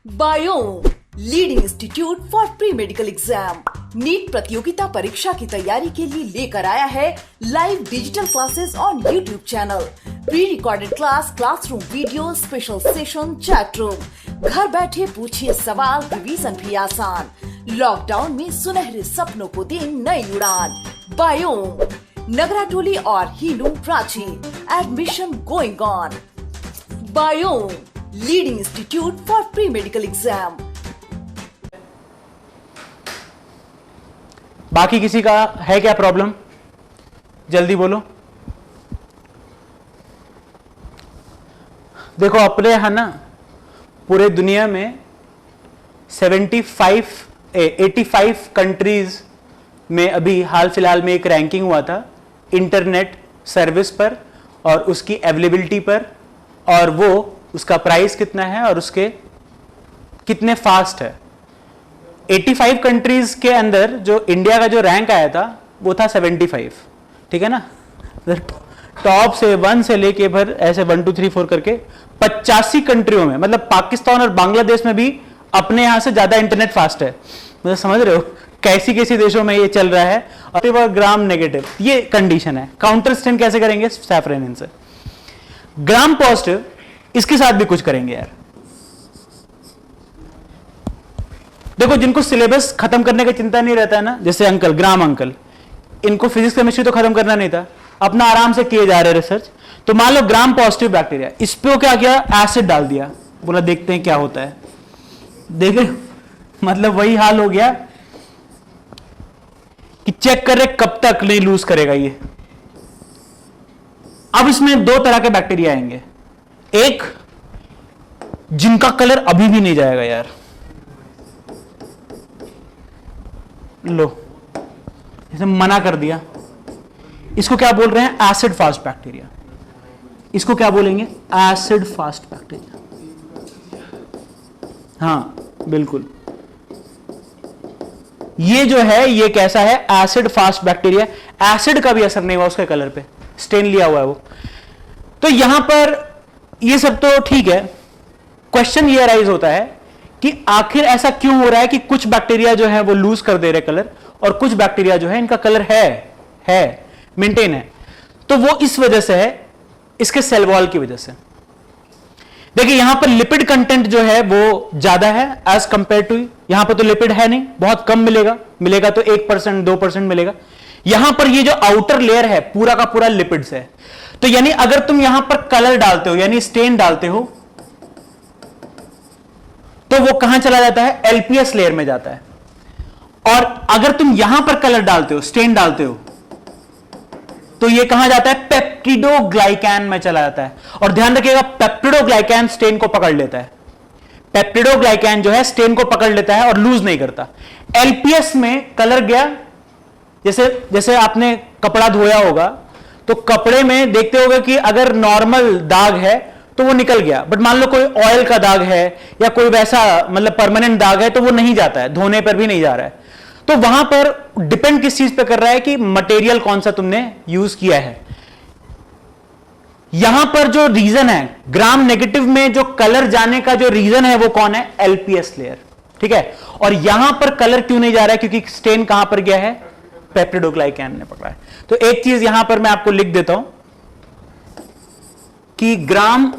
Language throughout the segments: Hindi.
Biome leading institute for pre medical exam NEET प्रतियोगिता परीक्षा की तैयारी के लिए लेकर आया है live digital classes on YouTube channel, pre recorded class, classroom video, special session, chat room. घर बैठे पूछिए सवाल, रिवीजन भी आसान। लॉकडाउन में सुनहरे सपनों को दे नई उड़ान। बायोम नगराटोली और हीलू Ranchi, admission going on. Biome leading institute for pre medical exam. बाकी किसी का है क्या प्रॉब्लम? जल्दी बोलो। देखो अपने है ना, पूरे दुनिया में 85 कंट्रीज में अभी हाल फिलहाल में एक रैंकिंग हुआ था इंटरनेट सर्विस पर और उसकी अवेलेबिलिटी पर, और वो उसका प्राइस कितना है और उसके कितने फास्ट है। 85 कंट्रीज के अंदर जो इंडिया का जो रैंक आया था वो था 75, ठीक है ना। टॉप से 1 से लेके भर ऐसे 1 2 3 4 करके 85 कंट्रियों में, मतलब पाकिस्तान और बांग्लादेश में भी अपने यहां से ज्यादा इंटरनेट फास्ट है। मतलब समझ रहे हो कैसी कैसी देशों में ये चल रहा है। और ग्राम नेगेटिव ये कंडीशन है। काउंटर स्ट्रेन कैसे करेंगे? सैफरन से। ग्राम पॉजिटिव इसके साथ भी कुछ करेंगे यार। देखो जिनको सिलेबस खत्म करने का चिंता नहीं रहता है ना, जैसे अंकल, ग्राम अंकल, इनको फिजिक्स केमिस्ट्री तो खत्म करना नहीं था, अपना आराम से किए जा रहे रिसर्च। तो मान लो ग्राम पॉजिटिव बैक्टीरिया, इस पे क्या किया, एसिड डाल दिया, बोला देखते हैं क्या होता है। देख रहे, मतलब वही हाल हो गया कि चेक कर रहे कब तक नहीं लूज करेगा ये। अब इसमें 2 तरह के बैक्टीरिया आएंगे, एक जिनका कलर अभी भी नहीं जाएगा यार, लो इसे मना कर दिया, इसको क्या बोल रहे हैं, एसिड फास्ट बैक्टीरिया। इसको क्या बोलेंगे, एसिड फास्ट बैक्टीरिया। हाँ बिल्कुल, ये जो है ये कैसा है, एसिड फास्ट बैक्टीरिया। एसिड का भी असर नहीं हुआ उसके कलर पे, स्टेन लिया हुआ है वो। तो यहां पर ये सब तो ठीक है, क्वेश्चन ये अराइज होता है कि आखिर ऐसा क्यों हो रहा है कि कुछ बैक्टीरिया जो है वो लूज कर दे रहे कलर, और कुछ बैक्टीरिया जो है इनका कलर है मेंटेन है। तो वो इस वजह से है, इसके सेल वॉल की वजह से। देखिए यहां पर लिपिड कंटेंट जो है वो ज्यादा है एज कंपेयर टू, यहां पर तो लिपिड है नहीं, बहुत कम मिलेगा तो 1% 2% मिलेगा। यहां पर ये जो आउटर लेयर है पूरा का पूरा लिपिड्स है। तो यानी अगर तुम यहां पर कलर डालते हो, यानी स्टेन डालते हो, तो वो कहां चला जाता है, एलपीएस लेयर में जाता है। और अगर तुम यहां पर कलर डालते हो, स्टेन डालते हो, तो ये कहां जाता है, पेप्टिडोग्लाइकैन में चला जाता है। और ध्यान रखिएगा पेप्टिडोग्लाइकैन स्टेन को पकड़ लेता है। पेप्टिडोग्लाइकैन जो है स्टेन को पकड़ लेता है और लूज नहीं करता। एलपीएस में कलर गया, जैसे आपने कपड़ा धोया होगा तो कपड़े में देखते होगे कि अगर नॉर्मल दाग है तो वो निकल गया, बट मान लो कोई ऑयल का दाग है या कोई वैसा मतलब परमानेंट दाग है तो वो नहीं जाता है, धोने पर भी नहीं जा रहा है। तो वहां पर डिपेंड किस चीज पे कर रहा है कि मटेरियल कौन सा तुमने यूज किया है। यहां पर जो रीजन है ग्राम नेगेटिव में, जो कलर जाने का जो रीजन है वो कौन है, एलपीएस लेयर, ठीक है। और यहां पर कलर क्यों नहीं जा रहा है, क्योंकि स्टेन कहां पर गया है, पेप्टिडोग्लाइकैन ने पकड़ा है। तो एक चीज यहां पर मैं आपको लिख देता हूं कि ग्राम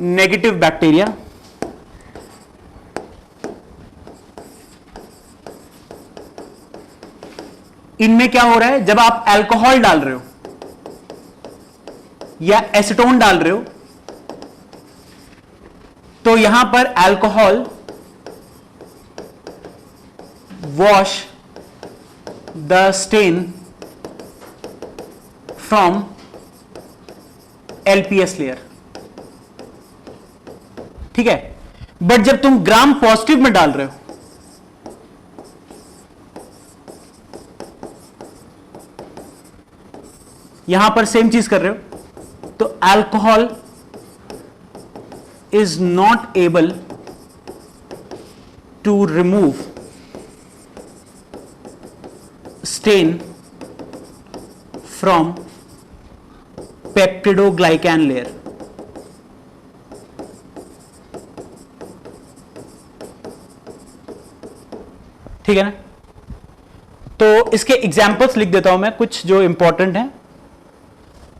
नेगेटिव बैक्टीरिया इनमें क्या हो रहा है, जब आप अल्कोहल डाल रहे हो या एसीटोन डाल रहे हो, तो यहां पर alcohol wash the stain from LPS layer, ठीक है। बट जब तुम ग्राम पॉजिटिव में डाल रहे हो, यहां पर सेम चीज कर रहे हो, तो alcohol is not able to remove stain from peptidoglycan layer. ठीक है ना। तो इसके एग्जाम्पल्स लिख देता हूं मैं कुछ जो इंपॉर्टेंट हैं,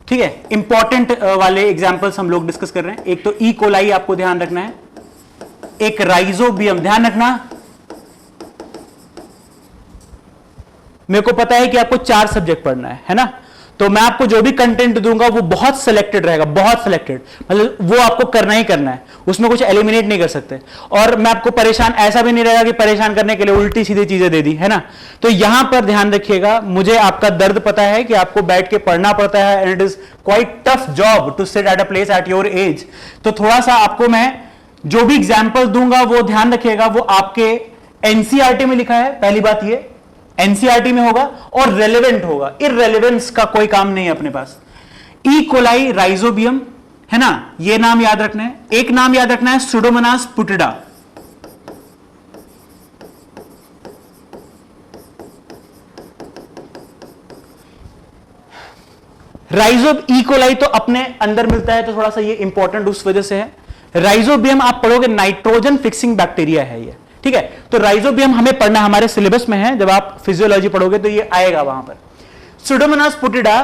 ठीक है। इंपॉर्टेंट वाले एग्जाम्पल्स हम लोग डिस्कस कर रहे हैं। एक तो ई कोलाई आपको ध्यान रखना है, एक राइजोबियम ध्यान रखना। मेरे को पता है कि आपको 4 सब्जेक्ट पढ़ना है ना, तो मैं आपको जो भी कंटेंट दूंगा वो बहुत सिलेक्टेड रहेगा, बहुत सिलेक्टेड, मतलब वो आपको करना ही करना है, उसमें कुछ एलिमिनेट नहीं कर सकते। और मैं आपको परेशान ऐसा भी नहीं रहेगा कि परेशान करने के लिए उल्टी सीधी चीजें दे दी, है ना। तो यहां पर ध्यान रखिएगा, मुझे आपका दर्द पता है कि आपको बैठ के पढ़ना पड़ता है, and it is quite tough job to sit at a place at your age. तो थोड़ा सा आपको मैं जो भी एग्जाम्पल दूंगा वो ध्यान रखिएगा, वो आपके एनसीईआरटी में लिखा है, पहली बात ये एनसीईआरटी में होगा, और रेलेवेंट होगा, इररेलेवेंस का कोई काम नहीं है अपने पास। ई कोलाई राइजोबियम, है ना, ये नाम याद रखना है। एक नाम याद रखना है सुडोमोनास पुटिडा। ई कोलाई तो अपने अंदर मिलता है, तो थोड़ा सा ये इंपॉर्टेंट उस वजह से है। राइजोबियम आप पढ़ोगे, नाइट्रोजन फिक्सिंग बैक्टीरिया है ये, ठीक है। तो राइजोबियम हमें पढ़ना हमारे सिलेबस में है, जब आप फिजियोलॉजी पढ़ोगे तो ये आएगा वहां पर। सुडोमोनास पुटिडा,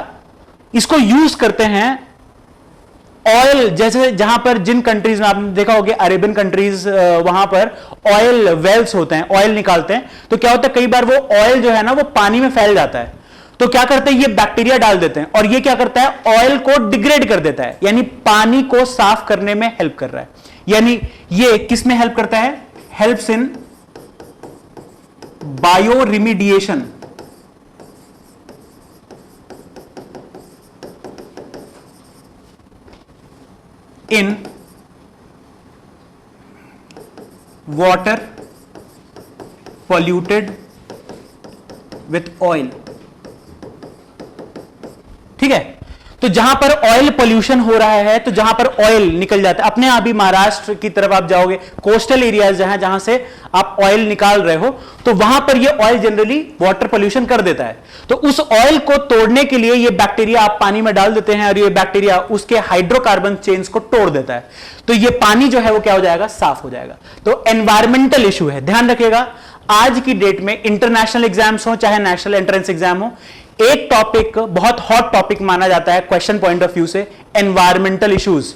इसको यूज करते हैं ऑयल, जैसे जहां पर जिन कंट्रीज में आपने देखा होगा अरेबियन कंट्रीज, वहां पर ऑयल वेल्स होते हैं, ऑयल निकालते हैं। तो क्या होता है, कई बार वो ऑयल जो है ना वो पानी में फैल जाता है, तो क्या करते हैं, ये बैक्टीरिया डाल देते हैं, और ये क्या करता है, ऑयल को डिग्रेड कर देता है, यानी पानी को साफ करने में हेल्प कर रहा है। यानी ये किस में हेल्प करता है, helps in bioremediation, in water polluted with oil। ठीक है, तो जहां पर ऑयल पोल्यूशन हो रहा है, तो जहां पर ऑयल निकल जाता है, अपने आप ही महाराष्ट्र की तरफ आप जाओगे, कोस्टल एरियाज जहां से आप ऑयल निकाल रहे हो, तो वहां पर ये ऑयल जनरली वाटर पोल्यूशन कर देता है। तो उस ऑयल को तोड़ने के लिए ये बैक्टीरिया आप पानी में डाल देते हैं, और ये बैक्टीरिया उसके हाइड्रोकार्बन चेन्स को तोड़ देता है, तो ये पानी जो है वो क्या हो जाएगा, साफ हो जाएगा। तो एनवायरमेंटल इशू है, ध्यान रखिएगा। आज की डेट में इंटरनेशनल एग्जाम्स हो चाहे नेशनल एंट्रेंस एग्जाम हो, एक टॉपिक बहुत हॉट टॉपिक माना जाता है क्वेश्चन पॉइंट ऑफ व्यू से, एनवायरमेंटल इश्यूज,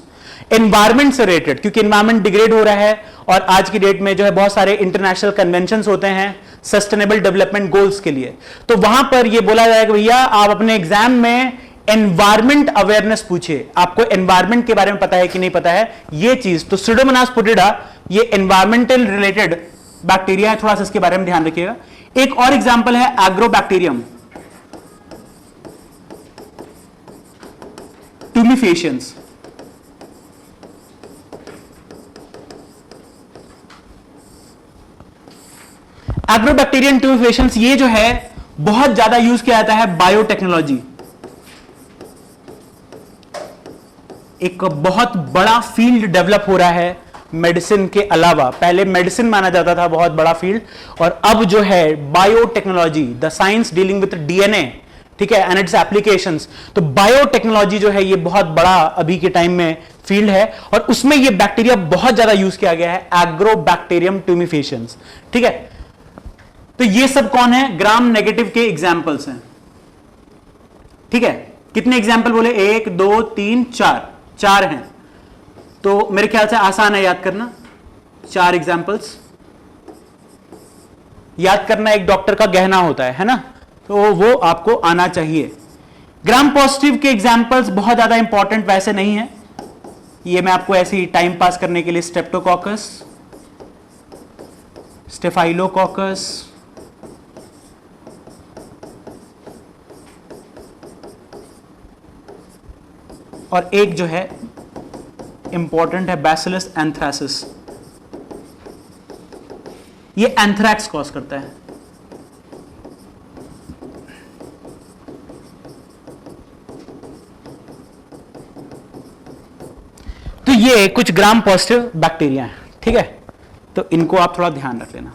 एनवायरमेंट से रिलेटेड, क्योंकि एनवायरमेंट डिग्रेड हो रहा है, और आज की डेट में जो है बहुत सारे इंटरनेशनल कन्वेंशंस होते हैं सस्टेनेबल डेवलपमेंट गोल्स के लिए। तो वहां पर यह बोला जाएगा भैया आप अपने एग्जाम में एनवायरमेंट अवेयरनेस पूछिए, आपको एनवायरमेंट के बारे में पता है कि नहीं पता है ये चीज। तो सुडोमोनास पुटिडा ये एनवायरमेंटल रिलेटेड बैक्टीरिया है, थोड़ा सा इसके बारे में ध्यान रखिएगा। एक और एग्जाम्पल है एग्रोबैक्टीरियम ट्यूमिफेशियंस। एग्रोबैक्टीरियम ट्यूमिफेशियंस ये जो है बहुत ज्यादा यूज किया जाता है बायोटेक्नोलॉजी, एक बहुत बड़ा फील्ड डेवलप हो रहा है मेडिसिन के अलावा। पहले मेडिसिन माना जाता था बहुत बड़ा फील्ड, और अब जो है biotechnology, the science dealing with DNA, ठीक है, एंड इट्स एप्लीकेशंस। तो बायोटेक्नोलॉजी जो है ये बहुत बड़ा अभी के टाइम में फील्ड है, और उसमें ये बैक्टीरिया बहुत ज्यादा यूज किया गया है, एग्रोबैक्टीरियम ट्यूमिफेशियंस। ठीक है, तो ये सब कौन है, ग्राम नेगेटिव के एग्जाम्पल्स हैं। ठीक है, कितने एग्जाम्पल बोले, 1 2 3 4, 4 हैं। तो मेरे ख्याल से आसान है याद करना, 4 एग्जाम्पल्स याद करना एक डॉक्टर का गहना होता है ना, तो वो आपको आना चाहिए। ग्राम पॉजिटिव के एग्जाम्पल्स बहुत ज्यादा इंपॉर्टेंट वैसे नहीं है, ये मैं आपको ऐसे ही टाइम पास करने के लिए, स्ट्रेप्टोकोकस, स्टेफाइलोकोकस, और एक जो है इंपॉर्टेंट है बैसिलस एंथ्रासिस, ये एंथ्रैक्स कॉज करता है। तो ये कुछ ग्राम पॉजिटिव बैक्टीरिया हैं। ठीक है, तो इनको आप थोड़ा ध्यान रख लेना।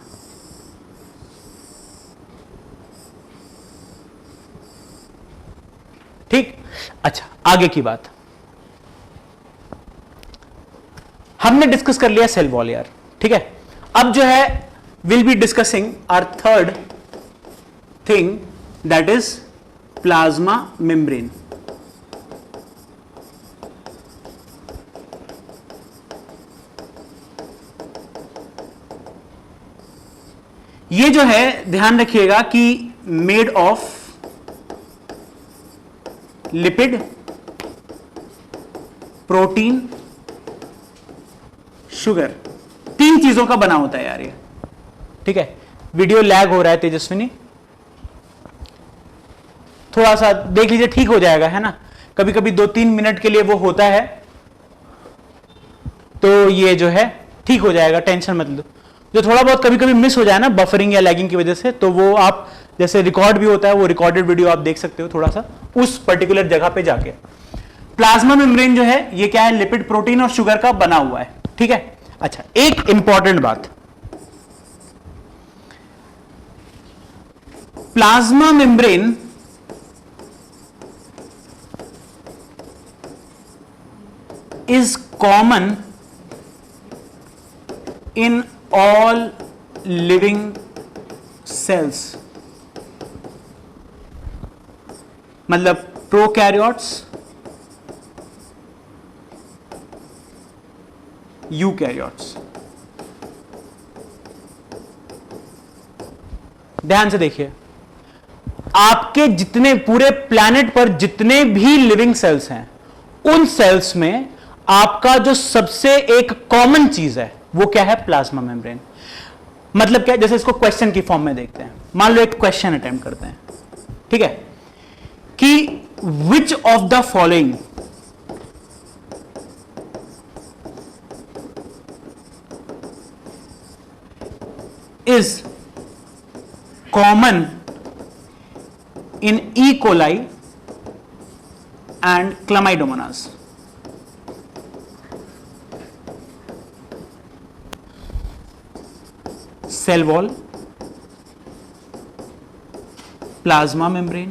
ठीक, अच्छा आगे की बात हमने डिस्कस कर लिया सेल वॉल यार। ठीक है, अब जो है we'll be discussing our third thing, that is plasma membrane. ये जो है ध्यान रखिएगा कि made of lipid, protein, sugar, तीन चीजों का बना होता है यार ये, ठीक है। वीडियो लैग हो रहा है तेजस्विनी, थोड़ा सा देख लीजिए, ठीक हो जाएगा, है ना। कभी कभी 2-3 मिनट के लिए वो होता है, तो ये जो है ठीक हो जाएगा, टेंशन मत लो। जो थोड़ा बहुत कभी कभी मिस हो जाए ना बफरिंग या लैगिंग की वजह से, तो वो आप जैसे रिकॉर्ड भी होता है, वो रिकॉर्डेड वीडियो आप देख सकते हो थोड़ा सा उस पर्टिकुलर जगह पे जाके। प्लाज्मा मेम्ब्रेन जो है ये क्या है, लिपिड, प्रोटीन और शुगर का बना हुआ है, ठीक है। अच्छा, एक इंपॉर्टेंट बात, plasma membrane is common in all living cells, मतलब प्रोकैरियोट्स, यूकैरियोट्स। ध्यान से देखिए, आपके जितने पूरे प्लैनेट पर जितने भी लिविंग सेल्स हैं, उन सेल्स में आपका जो सबसे एक कॉमन चीज है वो क्या है, प्लाज्मा मेम्ब्रेन। मतलब क्या, जैसे इसको क्वेश्चन की फॉर्म में देखते हैं। मान लो एक क्वेश्चन अटेम्प्ट करते हैं, ठीक है, कि which of the following is common in E coli and Chlamydomonas. Cell wall, plasma membrane,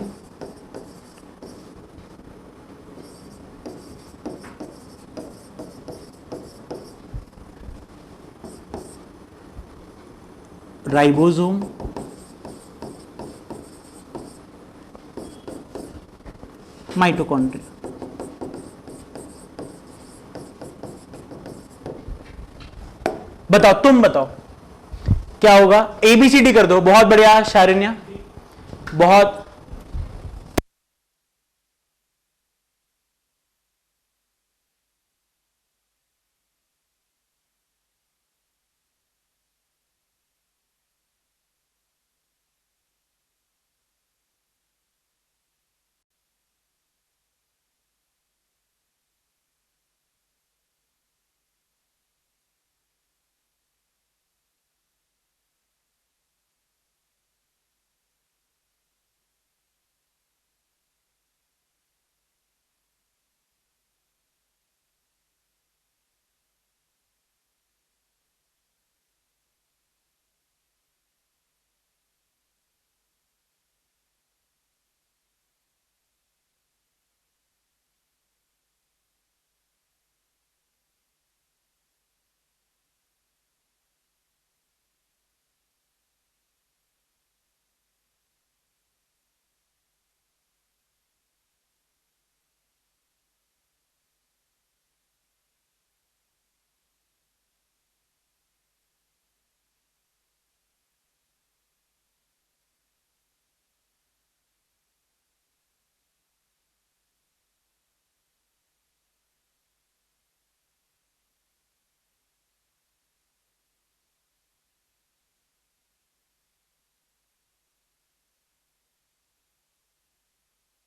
ribosome, mitochondria. बताओ, तुम बताओ क्या होगा। ABCD कर दो, बहुत बढ़िया शारिन्या, बहुत।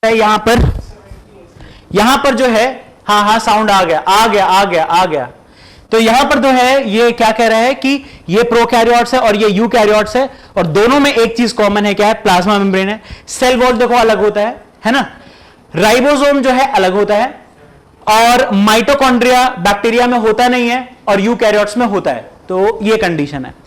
यहां पर जो है, हाँ हाँ साउंड आ गया आ गया आ गया आ गया। तो यहां पर जो है ये क्या कह रहा है कि ये प्रोकैरियोट्स है और ये यूकैरियोट्स है, और दोनों में एक चीज कॉमन है, क्या है, प्लाज्मा मेम्ब्रेन है। सेल वॉल देखो अलग होता है ना। राइबोसोम जो है अलग होता है, और माइटोकॉन्ड्रिया बैक्टीरिया में होता नहीं है और यूकैरियोट्स में होता है। तो ये कंडीशन है।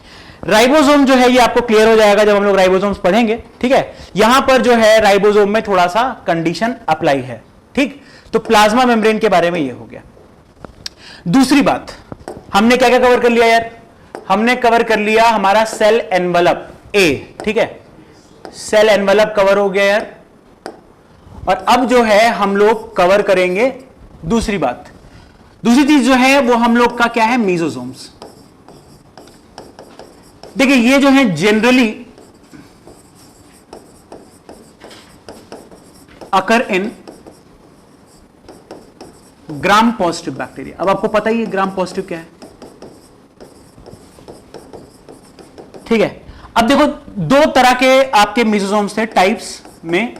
राइबोसोम जो है ये आपको क्लियर हो जाएगा जब हम लोग राइबोसोम्स पढ़ेंगे, ठीक है। यहां पर जो है राइबोसोम में थोड़ा सा कंडीशन अप्लाई है, ठीक। तो प्लाज्मा मेम्ब्रेन के बारे में ये हो गया। दूसरी बात, हमने क्या क्या कवर कर लिया यार, हमने कवर कर लिया हमारा सेल एनवलप ए, ठीक है, सेल एनवलप कवर हो गया यार। और अब जो है हम लोग कवर करेंगे दूसरी बात। दूसरी चीज जो है वो हम लोग का क्या है, मीजोसोम्स। देखिए ये जो है जनरली अकर इन ग्राम पॉजिटिव बैक्टीरिया। अब आपको पता ही है ग्राम पॉजिटिव क्या है, ठीक है। अब देखो दो तरह के आपके मीजोसोम्स थे टाइप्स में,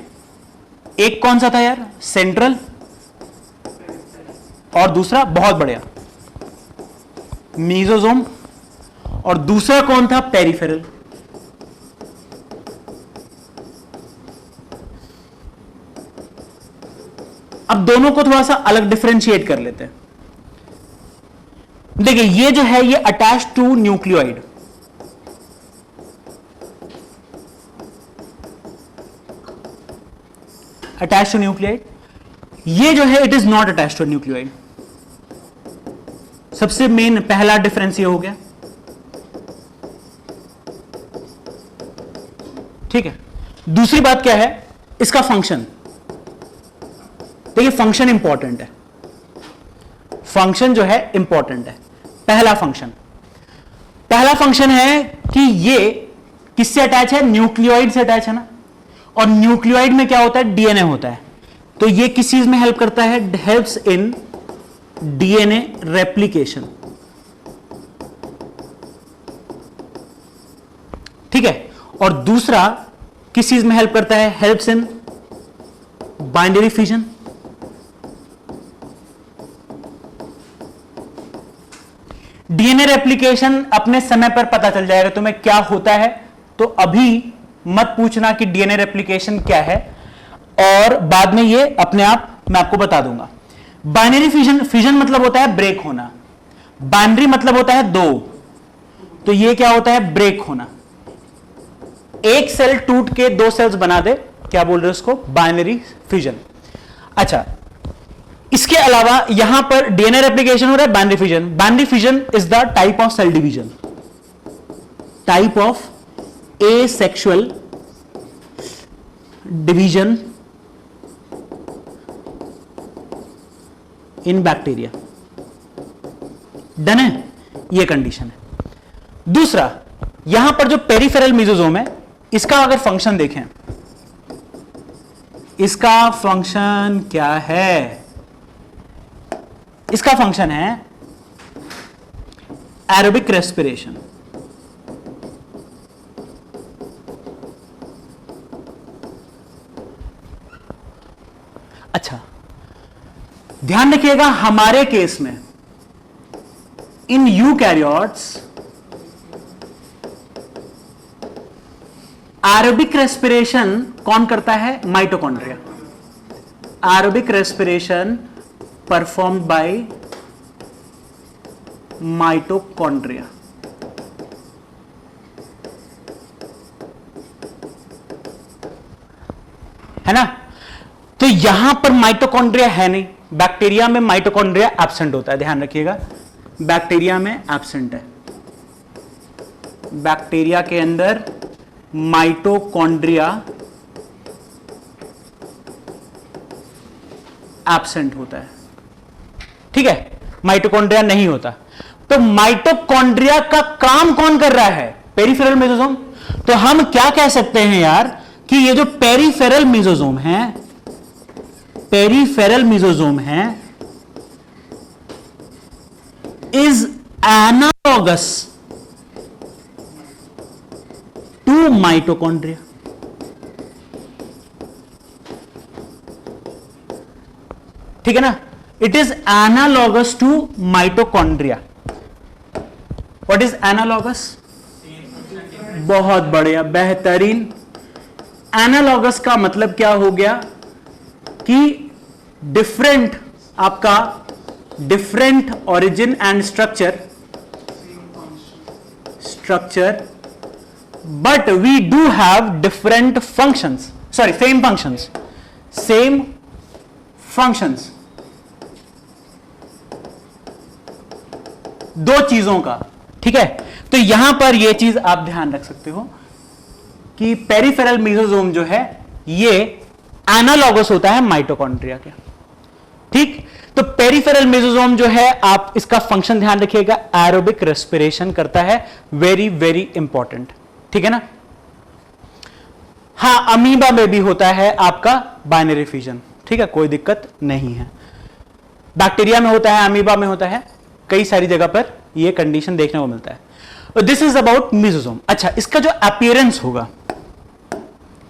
एक कौन सा था यार, सेंट्रल, और दूसरा बहुत बढ़िया मीजोसोम, और दूसरा कौन था, पेरिफेरल। अब दोनों को थोड़ा सा अलग डिफरेंशिएट कर लेते हैं। देखिए ये जो है ये attach to nucleoid, attach to nucleoid. ये जो है it is not attach to nucleoid. सबसे मेन पहला डिफरेंस ये हो गया, ठीक है। दूसरी बात क्या है, इसका फंक्शन। देखिए फंक्शन इंपॉर्टेंट है, फंक्शन जो है इंपॉर्टेंट है। पहला फंक्शन है कि ये किससे अटैच है, न्यूक्लियोइड से अटैच है ना, और न्यूक्लियोइड में क्या होता है, डीएनए होता है। तो ये किस चीज में हेल्प करता है, हेल्प्स इन डीएनए रेप्लिकेशन, ठीक है। और दूसरा किस चीज में हेल्प करता है, helps in binary fission. DNA replication अपने समय पर पता चल जाएगा तुम्हें क्या होता है, तो अभी मत पूछना कि डीएनए रेप्लिकेशन क्या है, और बाद में ये अपने आप मैं आपको बता दूंगा। बाइनरी फिजन, फिजन मतलब होता है ब्रेक होना, बाइनरी मतलब होता है दो, तो ये क्या होता है, ब्रेक होना। एक सेल टूट के दो सेल्स बना दे, क्या बोल रहे हो उसको, बाइनरी फिजन। अच्छा, इसके अलावा यहां पर डीएनए रेप्लिकेशन हो रहा है, binary fission. Binary fission is the type of cell division, type of asexual division in bacteria. Done है, ये कंडीशन है। दूसरा, यहां पर जो पेरिफेरल मीजोसोम है, इसका अगर फंक्शन देखें, इसका फंक्शन क्या है, इसका फंक्शन है एरोबिक रेस्पिरेशन। अच्छा, ध्यान रखिएगा हमारे केस में इन यूकैरियोट्स एरोबिक रेस्पिरेशन कौन करता है, mitochondria. Aerobic respiration performed by mitochondria. है ना, तो यहां पर माइटोकॉन्ड्रिया है नहीं, बैक्टीरिया में माइटोकॉन्ड्रिया एब्सेंट होता है, ध्यान रखिएगा, बैक्टीरिया में एब्सेंट है। बैक्टीरिया के अंदर माइटोकॉन्ड्रिया एब्सेंट होता है, ठीक है, माइटोकॉन्ड्रिया नहीं होता। तो माइटोकॉन्ड्रिया का काम कौन कर रहा है, पेरिफेरल मेसोसोम। तो हम क्या कह सकते हैं यार कि ये जो पेरिफेरल मेसोसोम है, पेरिफेरल मेसोसोम है, इज एनालॉगस टू माइटोकॉन्ड्रिया। ठीक है ना, it is analogous to mitochondria. What is analogous, बहुत बढ़िया, बेहतरीन। एनालॉगस का मतलब क्या हो गया कि डिफरेंट, आपका different origin and structure but we do have different functions, sorry same functions, same functions. दो चीजों का, ठीक है। तो यहां पर यह चीज आप ध्यान रख सकते हो कि पेरिफेरल मेसोसोम जो है ये एनालॉगस होता है माइटोकॉन्ड्रिया के। ठीक, तो पेरिफेरल मेसोसोम जो है, आप इसका फंक्शन ध्यान रखिएगा, एरोबिक रेस्पिरेशन करता है, वेरी वेरी इंपॉर्टेंट। ठीक है ना। हां, अमीबा में भी होता है आपका बाइनरी फिजन, ठीक है, कोई दिक्कत नहीं है। बैक्टीरिया में होता है, अमीबा में होता है, कई सारी जगह पर यह कंडीशन देखने को मिलता है। This is about mesosome. अच्छा, इसका जो अपीयरेंस होगा,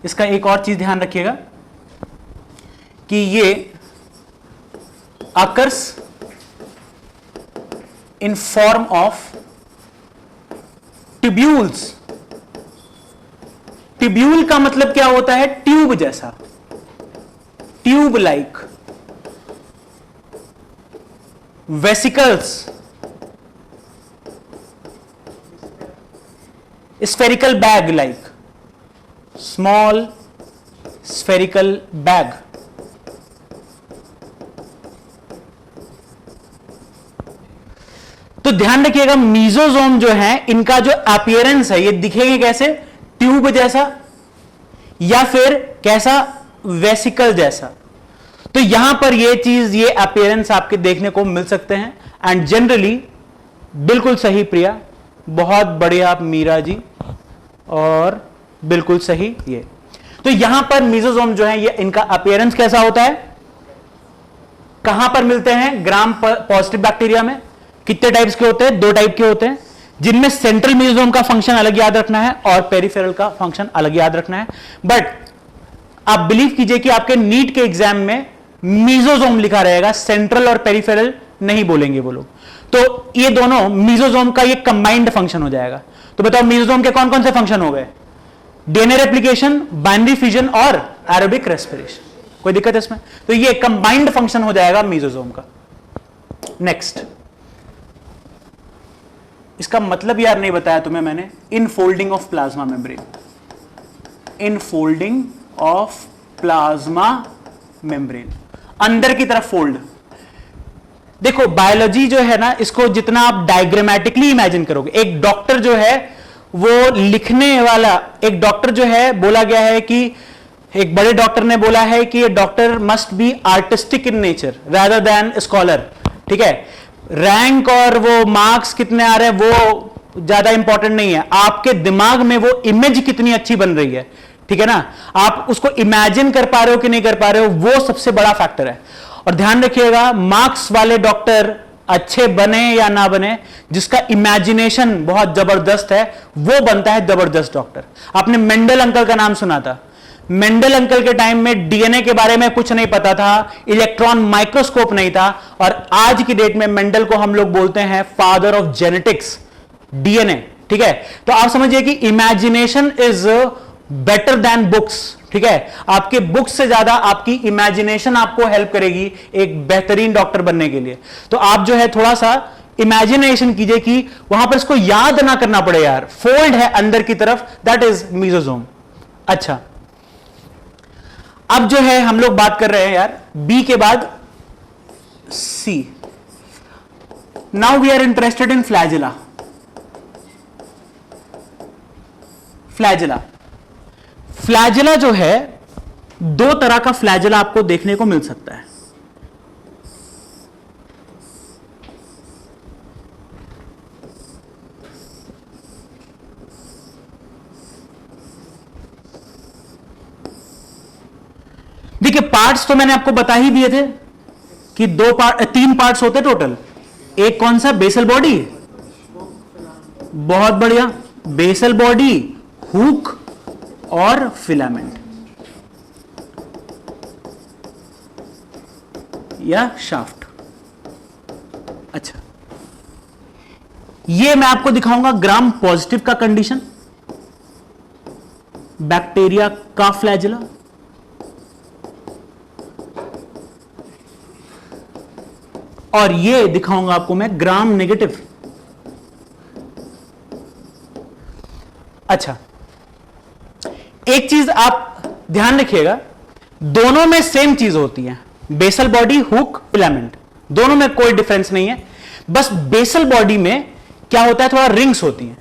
इसका एक और चीज ध्यान रखिएगा कि ये occurs in form of tubules. Tubule का मतलब क्या होता है? ट्यूब जैसा, tube like, vesicles, spherical bag like, small spherical bag. तो ध्यान रखिएगा, मीजोजोम जो है, इनका जो अपीयरेंस है, ये दिखेंगे कैसे? ट्यूब जैसा या फिर कैसा? वेसिकल जैसा। तो यहां पर ये चीज, ये अपीयरेंस आपके देखने को मिल सकते हैं। एंड जनरली बिल्कुल सही प्रिया, बहुत बढ़िया आप मीरा जी, और बिल्कुल सही ये। तो यहां पर मीजोसोम जो है, ये इनका अपीयरेंस कैसा होता है? कहां पर मिलते हैं? ग्राम पॉजिटिव बैक्टीरिया में। कितने टाइप्स के होते हैं? 2 टाइप के होते हैं, जिनमें सेंट्रल मीजोसोम का फंक्शन अलग याद रखना है और पेरिफेरल का फंक्शन अलग याद रखना है। बट आप बिलीव कीजिए कि आपके नीट के एग्जाम में मीजोसोम लिखा रहेगा, सेंट्रल और पेरिफेरल नहीं बोलेंगे वो लोग। तो ये दोनों मीजोसोम का ये कंबाइंड फंक्शन हो जाएगा। तो बताओ मीजोसोम के कौन कौन से फंक्शन हो गए? डीएनए रेप्लिकेशन, बाइनरी फिजन और एरोबिक रेस्पिरेशन। कोई दिक्कत है इसमें? तो ये कंबाइंड फंक्शन हो जाएगा मीजोसोम का। नेक्स्ट, इसका मतलब यार नहीं बताया तुम्हें मैंने, infolding of plasma membrane. Infolding of plasma membrane, अंदर की तरफ फोल्ड। देखो बायोलॉजी जो है ना, इसको जितना आप डायग्रामेटिकली इमेजिन करोगे, एक डॉक्टर जो है वो लिखने वाला, एक डॉक्टर जो है, बोला गया है कि एक बड़े डॉक्टर ने बोला है कि doctor must be artistic in nature rather than scholar. ठीक है, रैंक और वो मार्क्स कितने आ रहे हैं वो ज्यादा इंपॉर्टेंट नहीं है, आपके दिमाग में वो इमेज कितनी अच्छी बन रही है। ठीक है ना, आप उसको इमेजिन कर पा रहे हो कि नहीं कर पा रहे हो, वो सबसे बड़ा फैक्टर है। और ध्यान रखिएगा, मार्क्स वाले डॉक्टर अच्छे बने या ना बने, जिसका इमेजिनेशन बहुत जबरदस्त है वो बनता है जबरदस्त डॉक्टर। आपने मेंडल अंकल का नाम सुना था। मेंडल अंकल के टाइम में डीएनए के बारे में कुछ नहीं पता था, इलेक्ट्रॉन माइक्रोस्कोप नहीं था, और आज की डेट में मेंडल को हम लोग बोलते हैं फादर ऑफ जेनेटिक्स, डीएनए। ठीक है, तो आप समझिए कि imagination is better than books. ठीक है, आपके बुक्स से ज्यादा आपकी इमेजिनेशन आपको हेल्प करेगी एक बेहतरीन डॉक्टर बनने के लिए। तो आप जो है थोड़ा सा इमेजिनेशन कीजिए कि वहां पर इसको याद ना करना पड़े यार, फोल्ड है अंदर की तरफ, दैट इज मीजोसोम। अच्छा, अब जो है हम लोग बात कर रहे हैं यार बी के बाद C. Now we are interested in flagella. Flagella, flagella जो है, 2 तरह का फ्लैजिला आपको देखने को मिल सकता है। देखिए, पार्ट्स तो मैंने आपको बता ही दिए थे कि 3 पार्ट्स होते टोटल। एक कौन सा? Basal body. बहुत बढ़िया, बेसल बॉडी, हुक और फिलामेंट या शाफ्ट। अच्छा, ये मैं आपको दिखाऊंगा ग्राम पॉजिटिव का कंडीशन, बैक्टीरिया का फ्लैजिला, और ये दिखाऊंगा आपको मैं ग्राम नेगेटिव। अच्छा, एक चीज आप ध्यान रखिएगा, दोनों में सेम चीज होती है, बेसल बॉडी, हुक, फिलामेंट, दोनों में कोई डिफरेंस नहीं है। बस बेसल बॉडी में क्या होता है, थोड़ा रिंग्स होती हैं।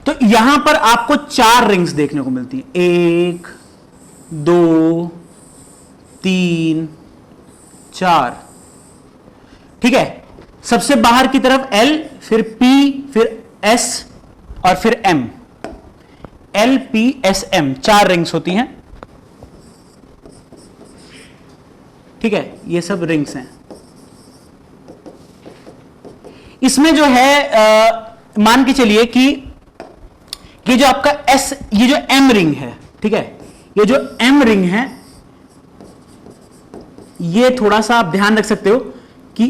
तो यहां पर आपको 4 रिंग्स देखने को मिलती हैं, 1 2 3 4। ठीक है, सबसे बाहर की तरफ L, फिर P, फिर S और फिर M। L P S M 4 rings होती हैं। ठीक है, ये सब रिंग्स हैं। इसमें जो है मान के चलिए कि ये जो आपका S, ये जो M रिंग है, ठीक है, ये जो M रिंग है, ये थोड़ा सा आप ध्यान रख सकते हो कि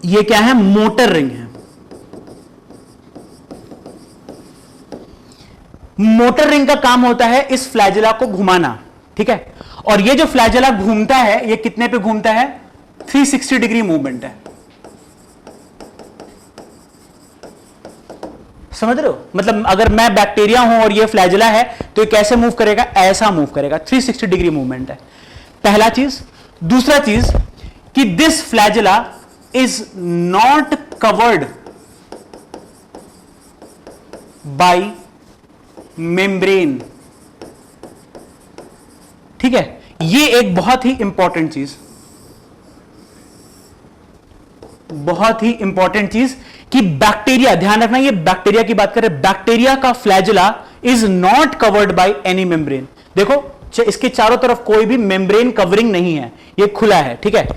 ये क्या है, मोटर रिंग है। मोटर रिंग का काम होता है इस फ्लैजेला को घुमाना। ठीक है, और ये जो फ्लैजेला घूमता है, ये कितने पे घूमता है, 360 डिग्री मूवमेंट है। समझ रहे हो? मतलब अगर मैं बैक्टीरिया हूं और ये फ्लैजेला है तो ये कैसे मूव करेगा, ऐसा मूव करेगा, 360 डिग्री मूवमेंट है। पहला चीज। दूसरा चीज कि this flagella is not covered by membrane. ठीक है, ये एक बहुत ही इंपॉर्टेंट चीज, बहुत ही इंपॉर्टेंट चीज कि बैक्टीरिया, ध्यान रखना ये बैक्टीरिया की बात कर रहे हैं, बैक्टीरिया का flagella is not covered by any membrane. देखो इसके चारों तरफ कोई भी मेम्ब्रेन कवरिंग नहीं है, ये खुला है। ठीक है,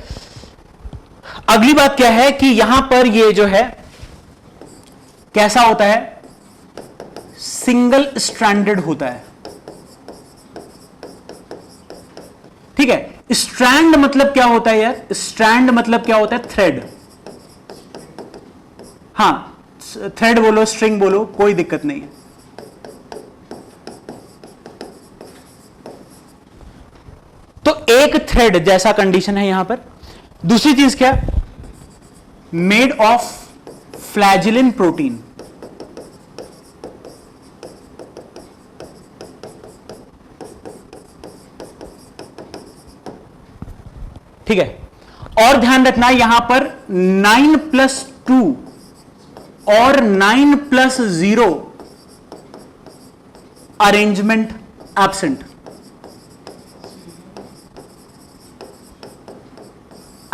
अगली बात क्या है कि यहां पर ये जो है कैसा होता है, सिंगल स्ट्रैंडेड होता है। ठीक है, स्ट्रैंड मतलब क्या होता है यार, स्ट्रैंड मतलब क्या होता है, थ्रेड। हां, थ्रेड बोलो, स्ट्रिंग बोलो, कोई दिक्कत नहीं है। तो एक थ्रेड जैसा कंडीशन है यहां पर। दूसरी चीज क्या, मेड ऑफ फ्लैजिलिन प्रोटीन। ठीक है, और ध्यान रखना यहां पर 9+2 और 9+0 अरेंजमेंट एब्सेंट।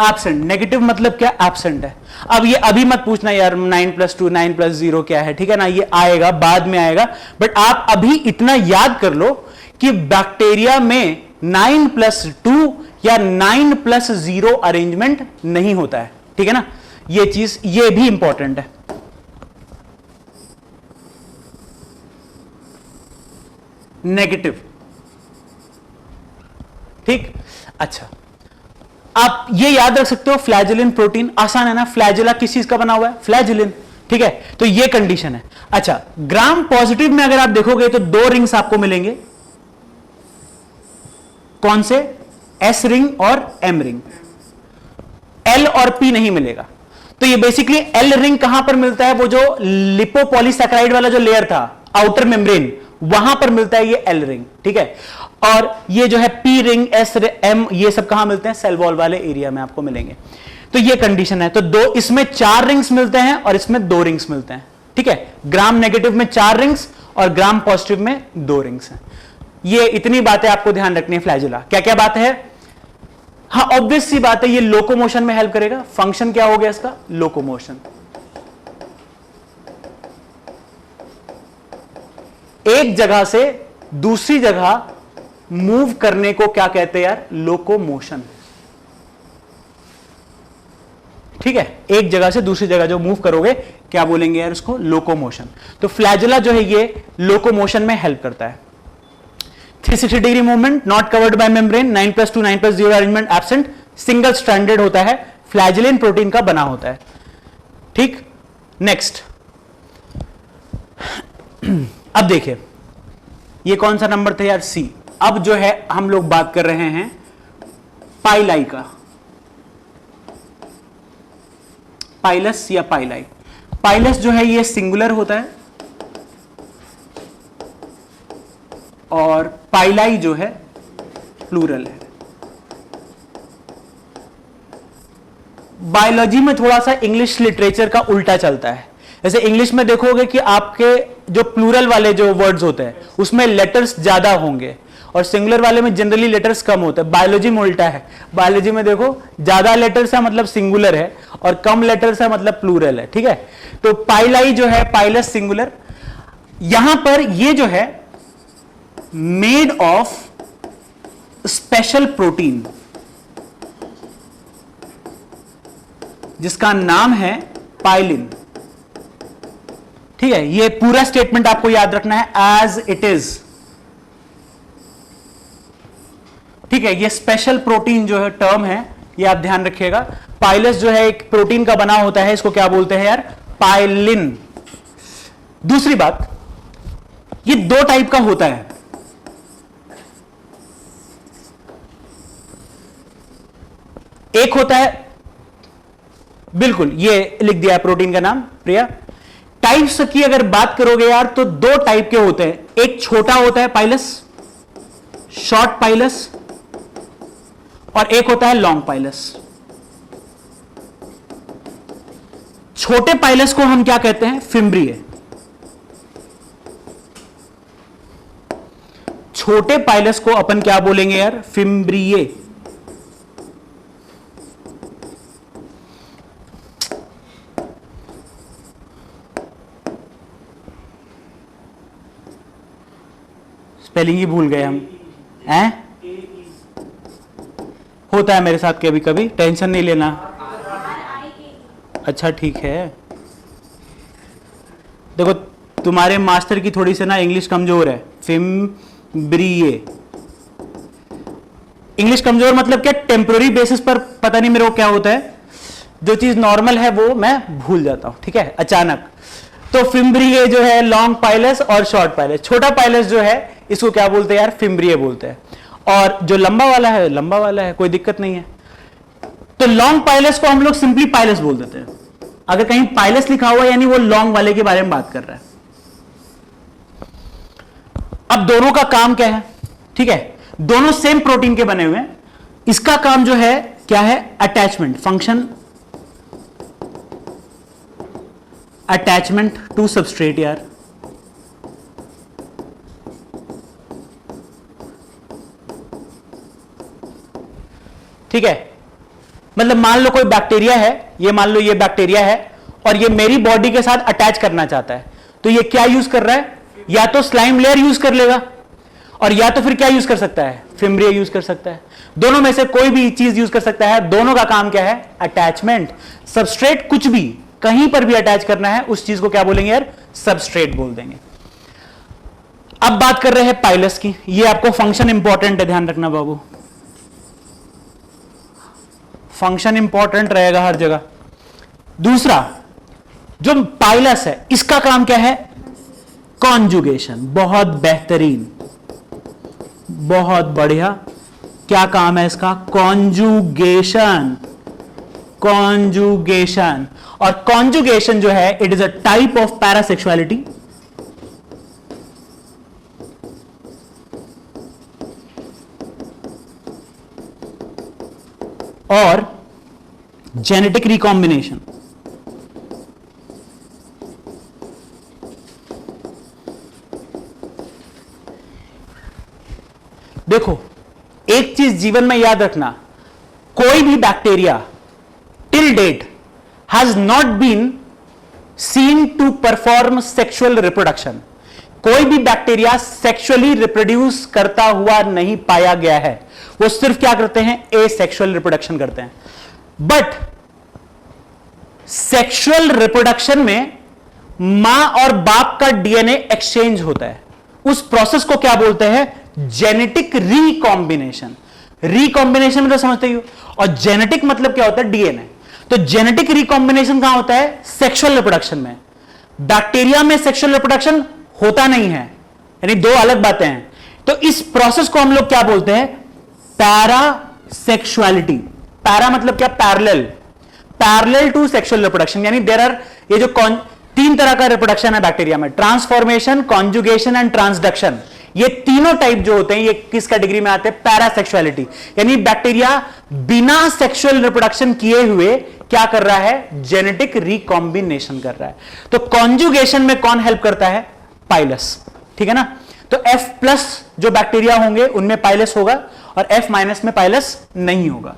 एब्सेंट, नेगेटिव मतलब क्या, एब्सेंट है। अब ये अभी मत पूछना यार 9+2 9+0 क्या है, ठीक है ना, ये आएगा, बाद में आएगा। बट आप अभी इतना याद कर लो कि बैक्टीरिया में 9+2 या 9+0 अरेंजमेंट नहीं होता है। ठीक है ना, ये चीज, ये भी इंपॉर्टेंट है। नेगेटिव। ठीक, अच्छा, आप ये याद रख सकते हो, फ्लैजिलिन प्रोटीन, आसान है ना। फ्लैजिला किस चीज का बना हुआ है, फ्लैजिलिन। ठीक है, तो ये कंडीशन है। अच्छा, ग्राम पॉजिटिव में अगर आप देखोगे तो 2 रिंग्स आपको मिलेंगे। कौन से, एस रिंग और एम रिंग। एल और पी नहीं मिलेगा। तो ये बेसिकली एल रिंग कहां पर मिलता है, वो जो लिपोपॉलीसैकेराइड वाला जो लेयर था, आउटर मेम्ब्रेन, वहां पर मिलता है ये एल रिंग। ठीक है, और ये जो है पी रिंग, एस एम, ये सब कहां मिलते हैं, सेल वॉल वाले एरिया में आपको मिलेंगे। तो ये कंडीशन है। तो दो, इसमें 4 रिंग्स मिलते हैं और इसमें 2 रिंग्स मिलते हैं। ठीक है, ग्राम नेगेटिव में 4 रिंग्स और ग्राम पॉजिटिव में 2 रिंग्स हैं। ये इतनी बातें आपको ध्यान रखनी है। फ्लैजुला क्या क्या बात है, हाँ ऑब्वियस सी बात है, ये लोकोमोशन में हेल्प करेगा। फंक्शन क्या हो गया इसका, लोकोमोशन। एक जगह से दूसरी जगह मूव करने को क्या कहते हैं यार, लोकोमोशन। ठीक है, एक जगह से दूसरी जगह जो मूव करोगे क्या बोलेंगे यार उसको, लोकोमोशन। तो फ्लैजुला जो है ये लोकोमोशन में हेल्प करता है। 360 degree movement, not covered by membrane, 9+2 9+0 arrangement absent, single stranded होता है, फ्लैजिलिन प्रोटीन का बना होता है। ठीक, नेक्स्ट अब देखिए ये कौन सा नंबर था यार, सी। अब जो है हम लोग बात कर रहे हैं पाइलाई का, पाइलस या पाइलाई। पाइलस जो है ये सिंगुलर होता है और पाइलाई जो है प्लूरल है। बायोलॉजी में थोड़ा सा इंग्लिश लिटरेचर का उल्टा चलता है। जैसे इंग्लिश में देखोगे कि आपके जो प्लूरल वाले जो वर्ड्स होते हैं उसमें लेटर्स ज्यादा होंगे और सिंगुलर वाले में जनरली लेटर्स कम होते हैं। बायोलॉजी में उल्टा है, बायोलॉजी में देखो ज्यादा लेटर्स है मतलब सिंगुलर है और कम लेटर्स है मतलब प्लूरल है, ठीक है। तो पाइलाई जो है, पाइलस सिंगुलर, यहां पर ये जो है मेड ऑफ स्पेशल प्रोटीन जिसका नाम है पाइलिन, ठीक है। ये पूरा स्टेटमेंट आपको याद रखना है एज इट इज, ठीक है। ये स्पेशल प्रोटीन जो है टर्म है, ये आप ध्यान रखिएगा। पाइलस जो है एक प्रोटीन का बना होता है, इसको क्या बोलते हैं यार, पाइलिन। दूसरी बात, ये दो टाइप का होता है, एक होता है, बिल्कुल ये लिख दिया है प्रोटीन का नाम प्रिया। टाइप्स की अगर बात करोगे यार तो दो टाइप के होते हैं, एक छोटा होता है पाइलस, शॉर्ट पाइलस, और एक होता है लॉन्ग पाइलस। छोटे पाइलस को हम क्या कहते हैं, फिम्ब्रिए। छोटे पाइलस को अपन क्या बोलेंगे यार, फिम्ब्रिए। स्पेलिंग ही भूल गए हम, हैं? होता है मेरे साथ कभी कभी, टेंशन नहीं लेना। अच्छा ठीक है, देखो तुम्हारे मास्टर की थोड़ी सी ना इंग्लिश कमजोर है, फिम्ब्रिए। इंग्लिश कमजोर मतलब क्या, टेम्पोररी बेसिस पर पता नहीं मेरे को क्या होता है, जो चीज नॉर्मल है वो मैं भूल जाता हूं, ठीक है, अचानक। तो फिम्ब्रिए जो है लॉन्ग पाइलस और शॉर्ट पाइलस। छोटा पाइलस जो है इसको क्या बोलते हैं यार, फिम्ब्रिए बोलते हैं। और जो लंबा वाला है, लंबा वाला है, कोई दिक्कत नहीं है। तो लॉन्ग पाइलस को हम लोग सिंपली पाइलस बोल देते हैं। अगर कहीं पाइलस लिखा हुआ यानी वो लॉन्ग वाले के बारे में बात कर रहा है। अब दोनों का काम क्या है, ठीक है, दोनों सेम प्रोटीन के बने हुए हैं। इसका काम जो है क्या है, attachment, function attachment to substrate यार। ठीक है, मतलब मान लो कोई बैक्टीरिया है, ये मान लो ये बैक्टीरिया है और ये मेरी बॉडी के साथ अटैच करना चाहता है, तो ये क्या यूज कर रहा है, या तो स्लाइम लेयर यूज कर लेगा और या तो फिर क्या यूज कर सकता है, फिम्ब्रिया यूज कर सकता है। दोनों में से कोई भी चीज यूज कर सकता है। दोनों का काम क्या है, अटैचमेंट। सबस्ट्रेट कुछ भी कहीं पर भी अटैच करना है उस चीज को क्या बोलेंगे यार, सबस्ट्रेट बोल देंगे। अब बात कर रहे हैं पाइलस की, ये आपको फंक्शन इंपॉर्टेंट है, ध्यान रखना बाबू, फंक्शन इंपॉर्टेंट रहेगा हर जगह। दूसरा जो पाइलस है इसका काम क्या है, कॉन्जुगेशन। बहुत बेहतरीन, बहुत बढ़िया, क्या काम है इसका, कॉन्जुगेशन। कॉन्जुगेशन, और कॉन्जुगेशन जो है it is a type of parasexuality. और जेनेटिक रिकॉम्बिनेशन। देखो एक चीज जीवन में याद रखना, कोई भी bacteria till date has not been seen to perform sexual reproduction. कोई भी बैक्टीरिया सेक्सुअली रिप्रोड्यूस करता हुआ नहीं पाया गया है। वो सिर्फ क्या करते हैं, एसेक्सुअल रिप्रोडक्शन करते हैं। बट सेक्सुअल रिप्रोडक्शन में मां और बाप का डीएनए एक्सचेंज होता है। उस प्रोसेस को क्या बोलते हैं, जेनेटिक रिकॉम्बिनेशन। रिकॉम्बिनेशन मतलब समझते ही हो, और जेनेटिक मतलब क्या होता है, डीएनए। तो जेनेटिक रिकॉम्बिनेशन कहां होता है, सेक्सुअल रिप्रोडक्शन में। बैक्टीरिया में सेक्सुअल रिप्रोडक्शन होता नहीं है, यानी दो अलग बातें हैं। तो इस प्रोसेस को हम लोग क्या बोलते हैं, पैरासेक्सुअलिटी। पैरा मतलब क्या, parallel, parallel to sexual reproduction. यानी देयर आर, ये जो तीन तरह का रिप्रोडक्शन है बैक्टीरिया में, ट्रांसफॉर्मेशन, कॉन्जुगेशन एंड ट्रांसडक्शन। ये तीनों टाइप जो होते हैं ये किस कैटेगरी में आते हैं, पैरासेक्सुअलिटी। यानी बैक्टीरिया बिना सेक्सुअल रिप्रोडक्शन किए हुए क्या कर रहा है, जेनेटिक रिकॉम्बिनेशन कर रहा है। तो कॉन्जुगेशन में कौन हेल्प करता है, पाइलस, ठीक है ना। तो F प्लस जो बैक्टीरिया होंगे उनमें पाइलस होगा और F माइनस में पाइलस नहीं होगा।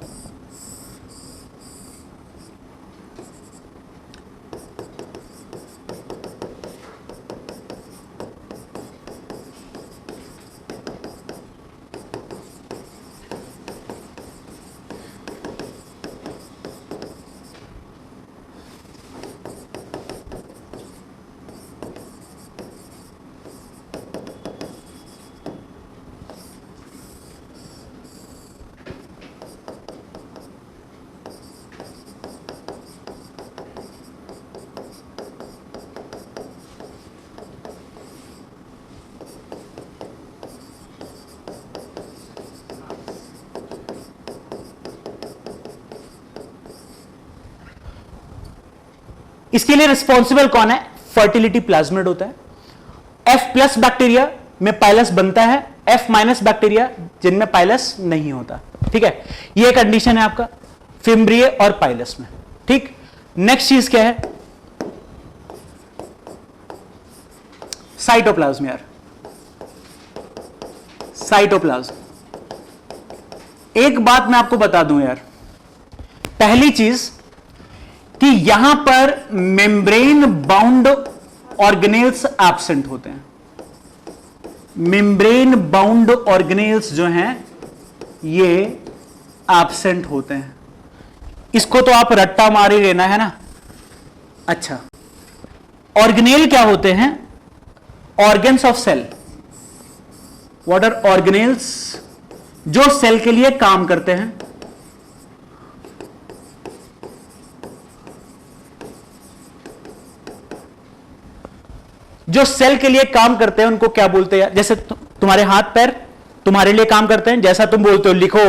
इसके लिए रिस्पॉन्सिबल कौन है? फर्टिलिटी प्लाज्मिड होता है। F प्लस बैक्टीरिया में पाइलस बनता है, F माइनस बैक्टीरिया जिनमें पाइलस नहीं होता, ठीक है। यह कंडीशन है आपका फिम्ब्रिए और पाइलस में, ठीक। नेक्स्ट चीज क्या है? साइटोप्लाज्म यार, साइटोप्लाज्म। एक बात मैं आपको बता दूं यार, पहली चीज कि यहां पर मेम्ब्रेन बाउंड ऑर्गेनेल्स एब्सेंट होते हैं। मेम्ब्रेन बाउंड ऑर्गेनेल्स जो हैं ये एब्सेंट होते हैं। इसको तो आप रट्टा मार ही लेना है ना। अच्छा, ऑर्गेनेल क्या होते हैं? Organs of cell. What are organelles? जो सेल के लिए काम करते हैं। जो सेल के लिए काम करते हैं उनको क्या बोलते हैं? जैसे तुम्हारे हाथ पैर तुम्हारे लिए काम करते हैं, जैसा तुम बोलते हो लिखो,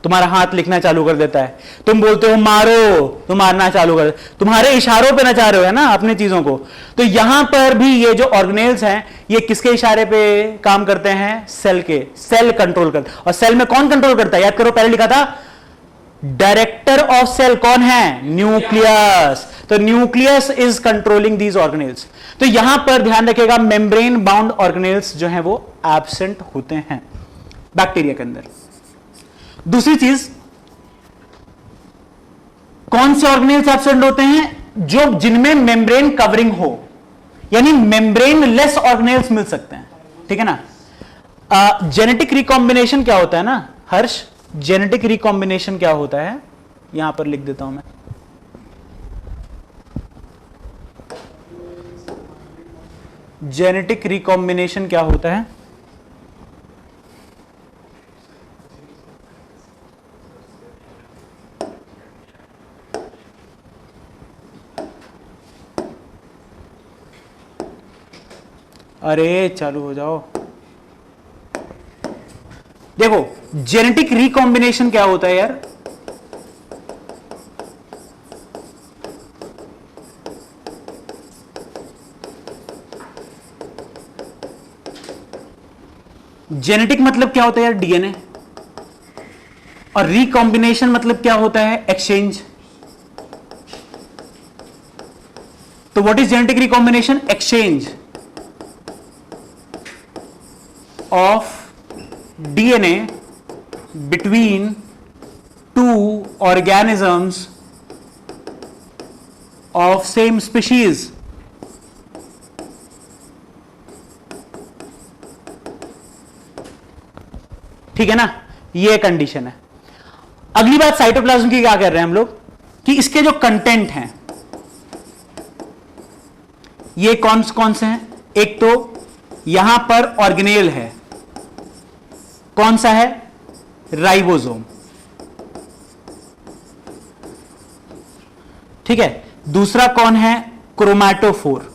तुम्हारा हाथ लिखना चालू कर देता है। तुम बोलते हो मारो, तो मारना चालू कर, तुम्हारे इशारों पे नचा रहे हो है ना अपने चीजों को। तो यहां पर भी ये जो ऑर्गेनेल्स हैं ये किसके इशारे पे काम करते हैं? सेल के। सेल कंट्रोल करता है। और सेल में कौन कंट्रोल करता है? याद करो, पहले लिखा था डायरेक्टर ऑफ सेल कौन है? न्यूक्लियस। तो nucleus is controlling these organelles. तो यहां पर ध्यान रखिएगा, मेम्ब्रेन बाउंड ऑर्गेनेल्स जो हैं वो एब्सेंट होते हैं बैक्टीरिया के अंदर। दूसरी चीज, कौन से ऑर्गेनेल्स एब्सेंट होते हैं? जो जिनमें मेम्ब्रेन कवरिंग हो, यानी मेम्ब्रेन लेस ऑर्गेनेल्स मिल सकते हैं, ठीक है ना। जेनेटिक रिकॉम्बिनेशन क्या होता है ना हर्ष? जेनेटिक रिकॉम्बिनेशन क्या होता है? यहां पर लिख देता हूं मैं। जेनेटिक रिकॉम्बिनेशन क्या होता है? अरे चालू हो जाओ। देखो, जेनेटिक रिकॉम्बिनेशन क्या होता है यार? जेनेटिक मतलब क्या होता है यार? डीएनए। और रिकॉम्बिनेशन मतलब क्या होता है? एक्सचेंज। तो what is genetic recombination? Exchange of DNA between two organisms of same species. ठीक है ना, ये कंडीशन है। अगली बात साइटोप्लाज्म की क्या कर रहे हैं हम लोग कि इसके जो कंटेंट हैं ये कौन कौन से हैं? एक तो यहां पर ऑर्गेनेल है, कौन सा है? राइबोसोम, ठीक है। दूसरा कौन है? क्रोमैटोफोर।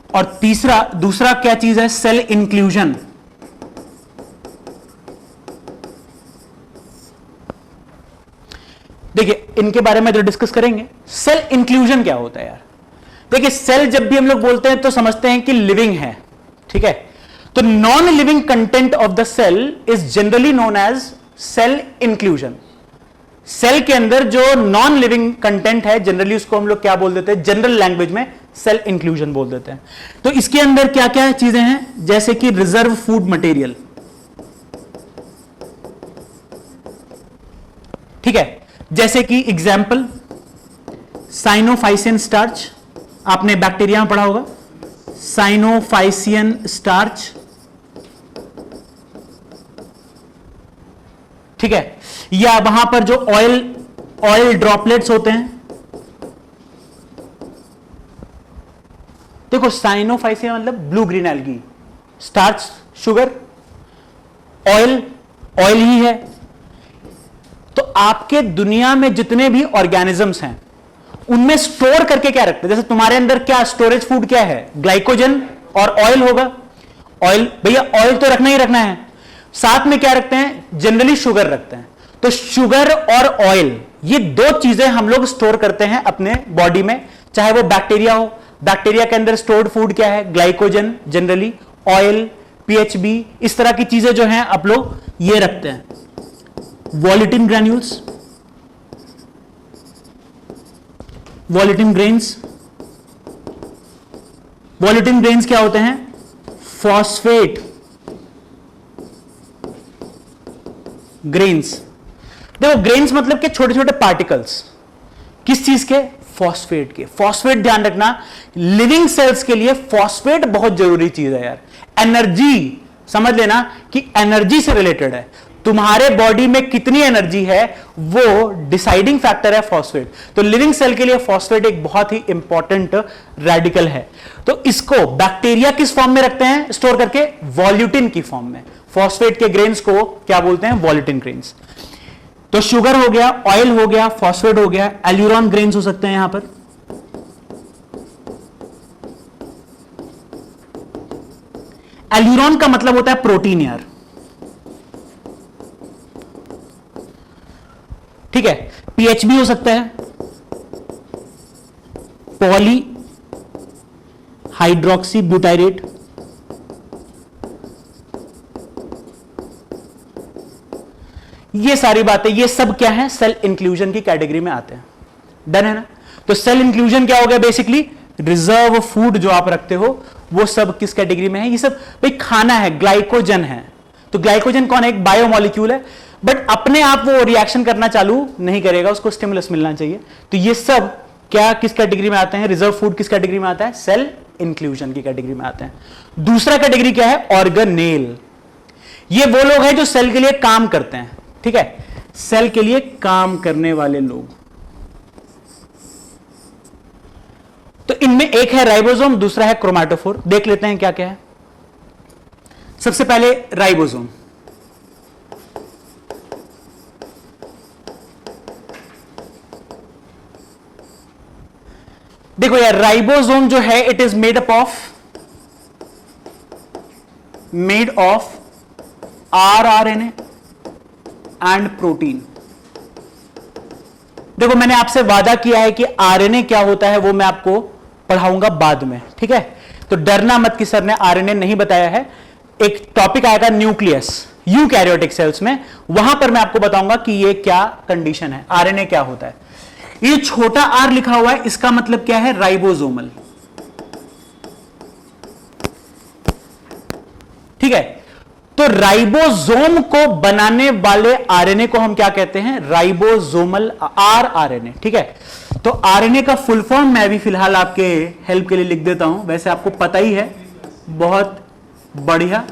और दूसरा क्या चीज है? Cell inclusion. देखिए, इनके बारे में जो डिस्कस करेंगे। सेल इंक्लूजन क्या होता है यार? देखिए, सेल जब भी हम लोग बोलते हैं तो समझते हैं कि लिविंग है, ठीक है। तो non living content of the cell is generally known as cell inclusion. Cell के अंदर जो नॉन लिविंग कंटेंट है जनरली उसको हम लोग क्या बोल देते हैं, जनरल लैंग्वेज में सेल इंक्लूजन बोल देते हैं। तो इसके अंदर क्या क्या चीजें हैं, जैसे कि रिजर्व फूड मटेरियल, ठीक है, जैसे कि एग्जाम्पल साइनोफाइसियन स्टार्च, आपने बैक्टीरिया में पढ़ा होगा साइनोफाइसियन स्टार्च, ठीक है, या वहां पर जो ऑयल ड्रॉपलेट्स होते हैं, देखो साइनोफाइसियन मतलब blue green algae, starch sugar, oil ही है। तो आपके दुनिया में जितने भी ऑर्गेनिजम्स हैं उनमें स्टोर करके क्या रखते हैं, जैसे तुम्हारे अंदर क्या स्टोरेज फूड क्या है, ग्लाइकोजन और ऑयल होगा। ऑयल भैया ऑयल तो रखना ही रखना है, साथ में क्या रखते हैं, जनरली शुगर रखते हैं। तो शुगर और ऑयल ये दो चीजें हम लोग स्टोर करते हैं अपने बॉडी में, चाहे वो बैक्टीरिया हो, बैक्टीरिया के अंदर स्टोर्ड फूड क्या है, ग्लाइकोजन जनरली, ऑयल, पीएचबी, इस तरह की चीजें जो हैं आप लोग ये रखते हैं। वॉलिटिन ग्रैन्यूल्स, वॉलिटिन ग्रेन्स, वॉलिटिन ग्रेन्स क्या होते हैं, फॉस्फेट ग्रेन्स। देखो ग्रेन्स मतलब के छोटे छोटे पार्टिकल्स, किस चीज के, फॉस्फेट के। फॉस्फेट ध्यान रखना, लिविंग सेल्स के लिए फॉस्फेट बहुत जरूरी चीज है यार। एनर्जी समझ लेना कि एनर्जी से रिलेटेड है, तुम्हारे बॉडी में कितनी एनर्जी है वो डिसाइडिंग फैक्टर है फॉस्फेट। तो लिविंग सेल के लिए फॉस्फेट एक बहुत ही इंपॉर्टेंट रेडिकल है। तो इसको बैक्टीरिया किस फॉर्म में रखते हैं स्टोर करके, वॉल्यूटिन की फॉर्म में। फॉस्फेट के ग्रेन्स को क्या बोलते हैं, वॉल्यूटिन ग्रेन्स। तो शुगर हो गया, ऑयल हो गया, फॉस्फेट हो गया, एल्यूरॉन ग्रेन्स हो सकते हैं यहां पर। एल्यूरॉन का मतलब होता है प्रोटीन यार, ठीक है। पीएचबी हो सकता है, पॉली हाइड्रोक्सी ब्यूटाइरेट, ये सारी बातें, ये सब क्या है, सेल इंक्लूजन की कैटेगरी में आते हैं। डन है ना। तो सेल इंक्लूजन क्या हो गया, बेसिकली रिजर्व फूड जो आप रखते हो वो सब किस कैटेगरी में है, ये सब भाई खाना है, ग्लाइकोजन है। तो ग्लाइकोजन कौन है, एक बायोमोलिक्यूल है, बट अपने आप वो रिएक्शन करना चालू नहीं करेगा, उसको स्टिमुलस मिलना चाहिए। तो ये सब क्या किस कैटेगरी में आते हैं, रिजर्व फूड किस कैटेगरी में आता है, सेल इंक्लूजन की कैटेगरी में आते हैं। दूसरा कैटेगरी क्या है, ऑर्गेनेल। ये वो लोग हैं जो सेल के लिए काम करते हैं, ठीक है, सेल के लिए काम करने वाले लोग। तो इनमें एक है राइबोसोम, दूसरा है क्रोमैटोफोर। देख लेते हैं क्या क्या है। सबसे पहले राइबोसोम। देखो यार राइबोसोम जो है it is made of RNA and protein. देखो मैंने आपसे वादा किया है कि आरएनए क्या होता है वो मैं आपको पढ़ाऊंगा बाद में, ठीक है। तो डरना मत कि सर ने आरएनए नहीं बताया है। एक टॉपिक आएगा न्यूक्लियस यूकैरियोटिक सेल्स में, वहां पर मैं आपको बताऊंगा कि ये क्या कंडीशन है, आरएनए क्या होता है। ये छोटा आर लिखा हुआ है, इसका मतलब क्या है, राइबोसोमल, ठीक है। तो राइबोसोम को बनाने वाले आरएनए को हम क्या कहते हैं, राइबोसोमल आरएनए, ठीक है। तो आरएनए का फुल फॉर्म मैं भी फिलहाल आपके हेल्प के लिए लिख देता हूं, वैसे आपको पता ही है, बहुत बढ़िया।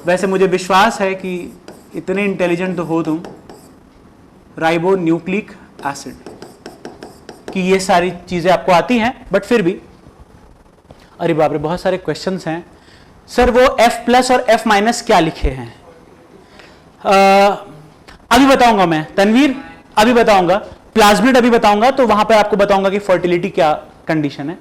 वैसे मुझे विश्वास है कि इतने इंटेलिजेंट तो हो तुम। राइबो न्यूक्लिक एसिड कि ये सारी चीजें आपको आती हैं, बट फिर भी अरे बाप रे बहुत सारे क्वेश्चंस हैं। सर वो F+ और F- क्या लिखे हैं, अभी बताऊंगा मैं तनवीर, अभी बताऊंगा। प्लाज्मिड अभी बताऊंगा, तो वहां पर आपको बताऊंगा कि फर्टिलिटी क्या कंडीशन है।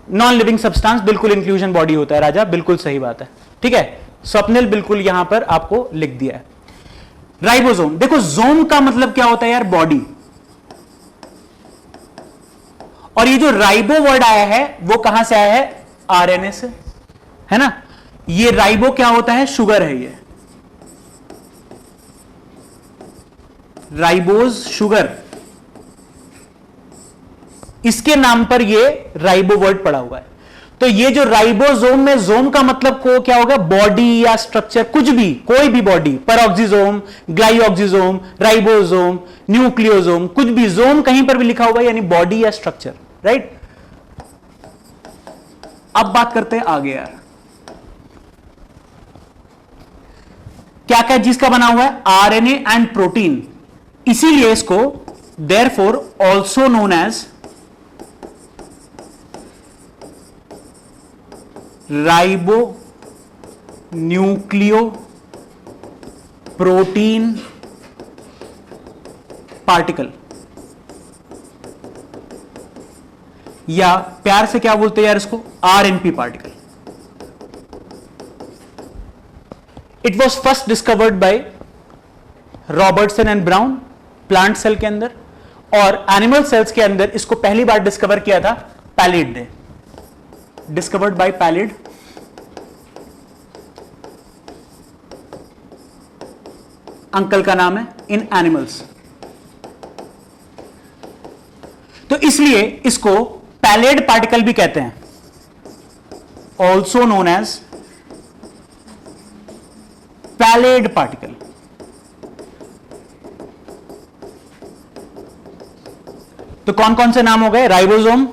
नॉन लिविंग सब्सटेंस बिल्कुल इंक्लूजन बॉडी होता है राजा, बिल्कुल सही बात है, ठीक है। स्वप्निल बिल्कुल यहां पर आपको लिख दिया है। राइबोसोम, देखो जोम का मतलब क्या होता है यार, बॉडी। और ये जो राइबो वर्ड आया है वो कहां से आया है, आरएनए से, है ना। ये राइबो क्या होता है, शुगर है ये, राइबोज शुगर, इसके नाम पर ये राइबो वर्ड पड़ा हुआ है। तो ये जो राइबोसोम में, जोम का मतलब को क्या होगा, बॉडी या स्ट्रक्चर, कुछ भी, कोई भी बॉडी, परऑक्सीजोम, ग्लाइऑक्सीजोम, राइबोसोम, न्यूक्लियोसोम, कुछ भी, जोम कहीं पर भी लिखा होगा यानी बॉडी या स्ट्रक्चर, राइट। अब बात करते हैं आगे यार, क्या क्या चीज का बना हुआ है, आरएनए एंड प्रोटीन, इसीलिए इसको therefore also known as ribonucleoprotein particle, या प्यार से क्या बोलते हैं यार इसको, RNP particle. It was first discovered by Robertson and Brown plant cell के अंदर, और एनिमल सेल्स के अंदर इसको पहली बार डिस्कवर किया था पैलिड ने, डिस्कवर्ड बाय पैलिड। अंकल का नाम है इन एनिमल्स, तो इसलिए इसको पैलिड पार्टिकल भी कहते हैं, also known as palade particle. तो कौन कौन से नाम हो गए, ribosome,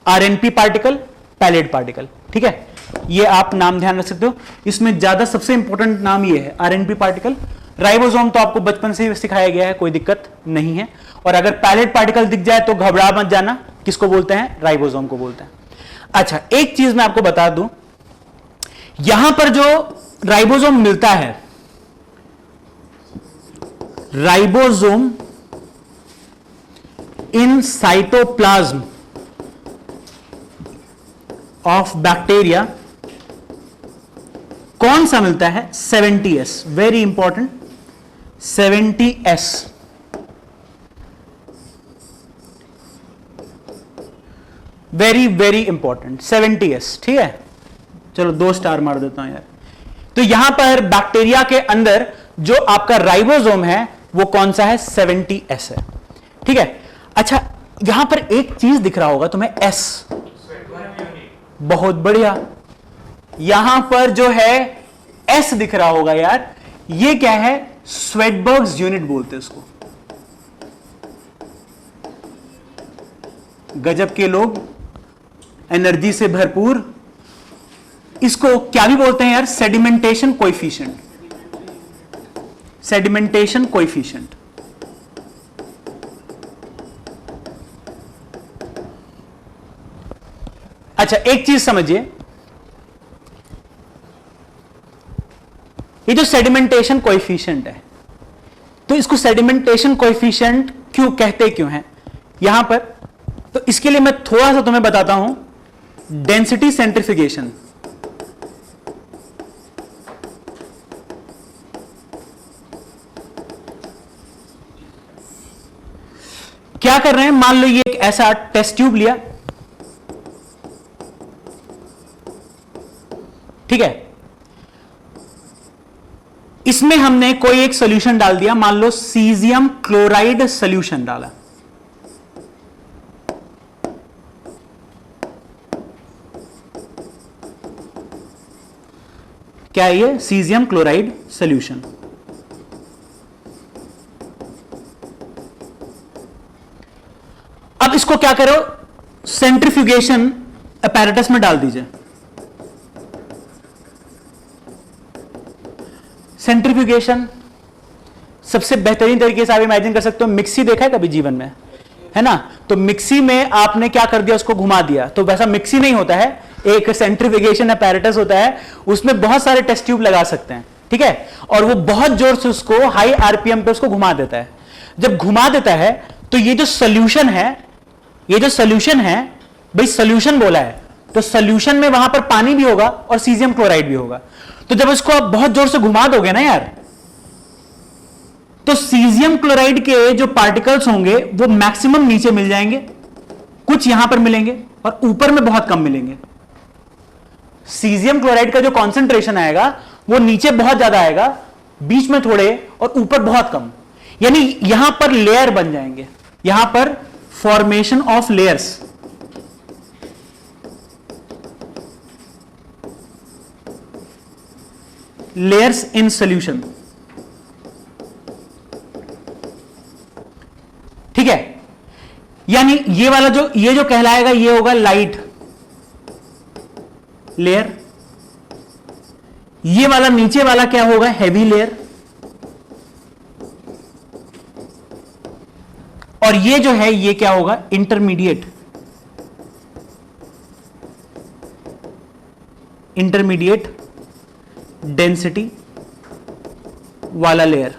RNP particle, palade particle, ठीक है, ये आप नाम ध्यान रख सकते हो। इसमें ज्यादा सबसे इंपॉर्टेंट नाम ये है आरएनपी पार्टिकल। राइबोसोम तो आपको बचपन से ही सिखाया गया है, कोई दिक्कत नहीं है। और अगर पैलिड पार्टिकल दिख जाए तो घबरा मत जाना, किसको बोलते हैं, राइबोसोम को बोलते हैं। अच्छा, एक चीज मैं आपको बता दूं, यहां पर जो राइबोसोम मिलता है, ribosome in cytoplasm of bacteria, कौन सा मिलता है, 70S, very important, 70S। Very very important 70S, ठीक है। चलो 2 स्टार मार देता हूं यार। तो यहां पर बैक्टीरिया के अंदर जो आपका राइबोसोम है वो कौन सा है, 70S है, ठीक है। अच्छा, यहां पर एक चीज दिख रहा होगा तुम्हें, S, बहुत बढ़िया। यहां पर जो है S दिख रहा होगा यार, ये क्या है, स्वेटबर्ग्स यूनिट बोलते हैं इसको। गजब के लोग, एनर्जी से भरपूर। इसको क्या भी बोलते हैं यार, सेडिमेंटेशन कोएफिशिएंट, सेडिमेंटेशन कोएफिशिएंट। अच्छा, एक चीज समझिए, ये जो सेडिमेंटेशन कोएफिशिएंट है, तो इसको सेडिमेंटेशन कोएफिशिएंट क्यों कहते क्यों है यहां पर, तो इसके लिए मैं थोड़ा सा तुम्हें बताता हूं। डेंसिटी सेंट्रीफ्यूगेशन, क्या कर रहे हैं, मान लो ये एक ऐसा टेस्ट ट्यूब लिया, ठीक है, इसमें हमने कोई एक सॉल्यूशन डाल दिया, मान लो सीजियम क्लोराइड सॉल्यूशन डाला, क्या है ये, सीजियम क्लोराइड सॉल्यूशन। अब इसको क्या करो, सेंट्रीफ्यूगेशन अपैरेटस में डाल दीजिए। सेंट्रीफ्यूगेशन सबसे बेहतरीन तरीके से आप इमेजिन कर सकते हो, मिक्सी देखा है कभी जीवन में, है ना, तो मिक्सी में आपने क्या कर दिया, उसको घुमा दिया, तो वैसा मिक्सी नहीं होता है, एक सेंट्रीफ्यूगेशन अपैरेटस होता है, उसमें बहुत सारे टेस्ट ट्यूब लगा सकते हैं, ठीक है, और वो बहुत जोर से उसको हाई आरपीएम पे उसको घुमा देता है। जब घुमा देता है तो ये जो सोल्यूशन है, ये जो सोल्यूशन है, भाई सोल्यूशन बोला है तो सोल्यूशन में वहां पर पानी भी होगा और सीजियम क्लोराइड भी होगा। तो जब इसको आप बहुत जोर से घुमा दोगे ना यार, तो सीजियम क्लोराइड के जो पार्टिकल्स होंगे वो मैक्सिमम नीचे मिल जाएंगे, कुछ यहां पर मिलेंगे और ऊपर में बहुत कम मिलेंगे। सीजियम क्लोराइड का जो कॉन्सेंट्रेशन आएगा वो नीचे बहुत ज्यादा आएगा, बीच में थोड़े और ऊपर बहुत कम। यानी यहां पर लेयर बन जाएंगे, यहां पर formation of layers, layers in solution, ठीक है। यानी ये वाला जो ये जो कहलाएगा ये होगा लाइट लेयर, ये वाला नीचे वाला क्या होगा, हैवी लेयर, और ये जो है ये क्या होगा, इंटरमीडिएट, इंटरमीडिएट डेंसिटी वाला लेयर,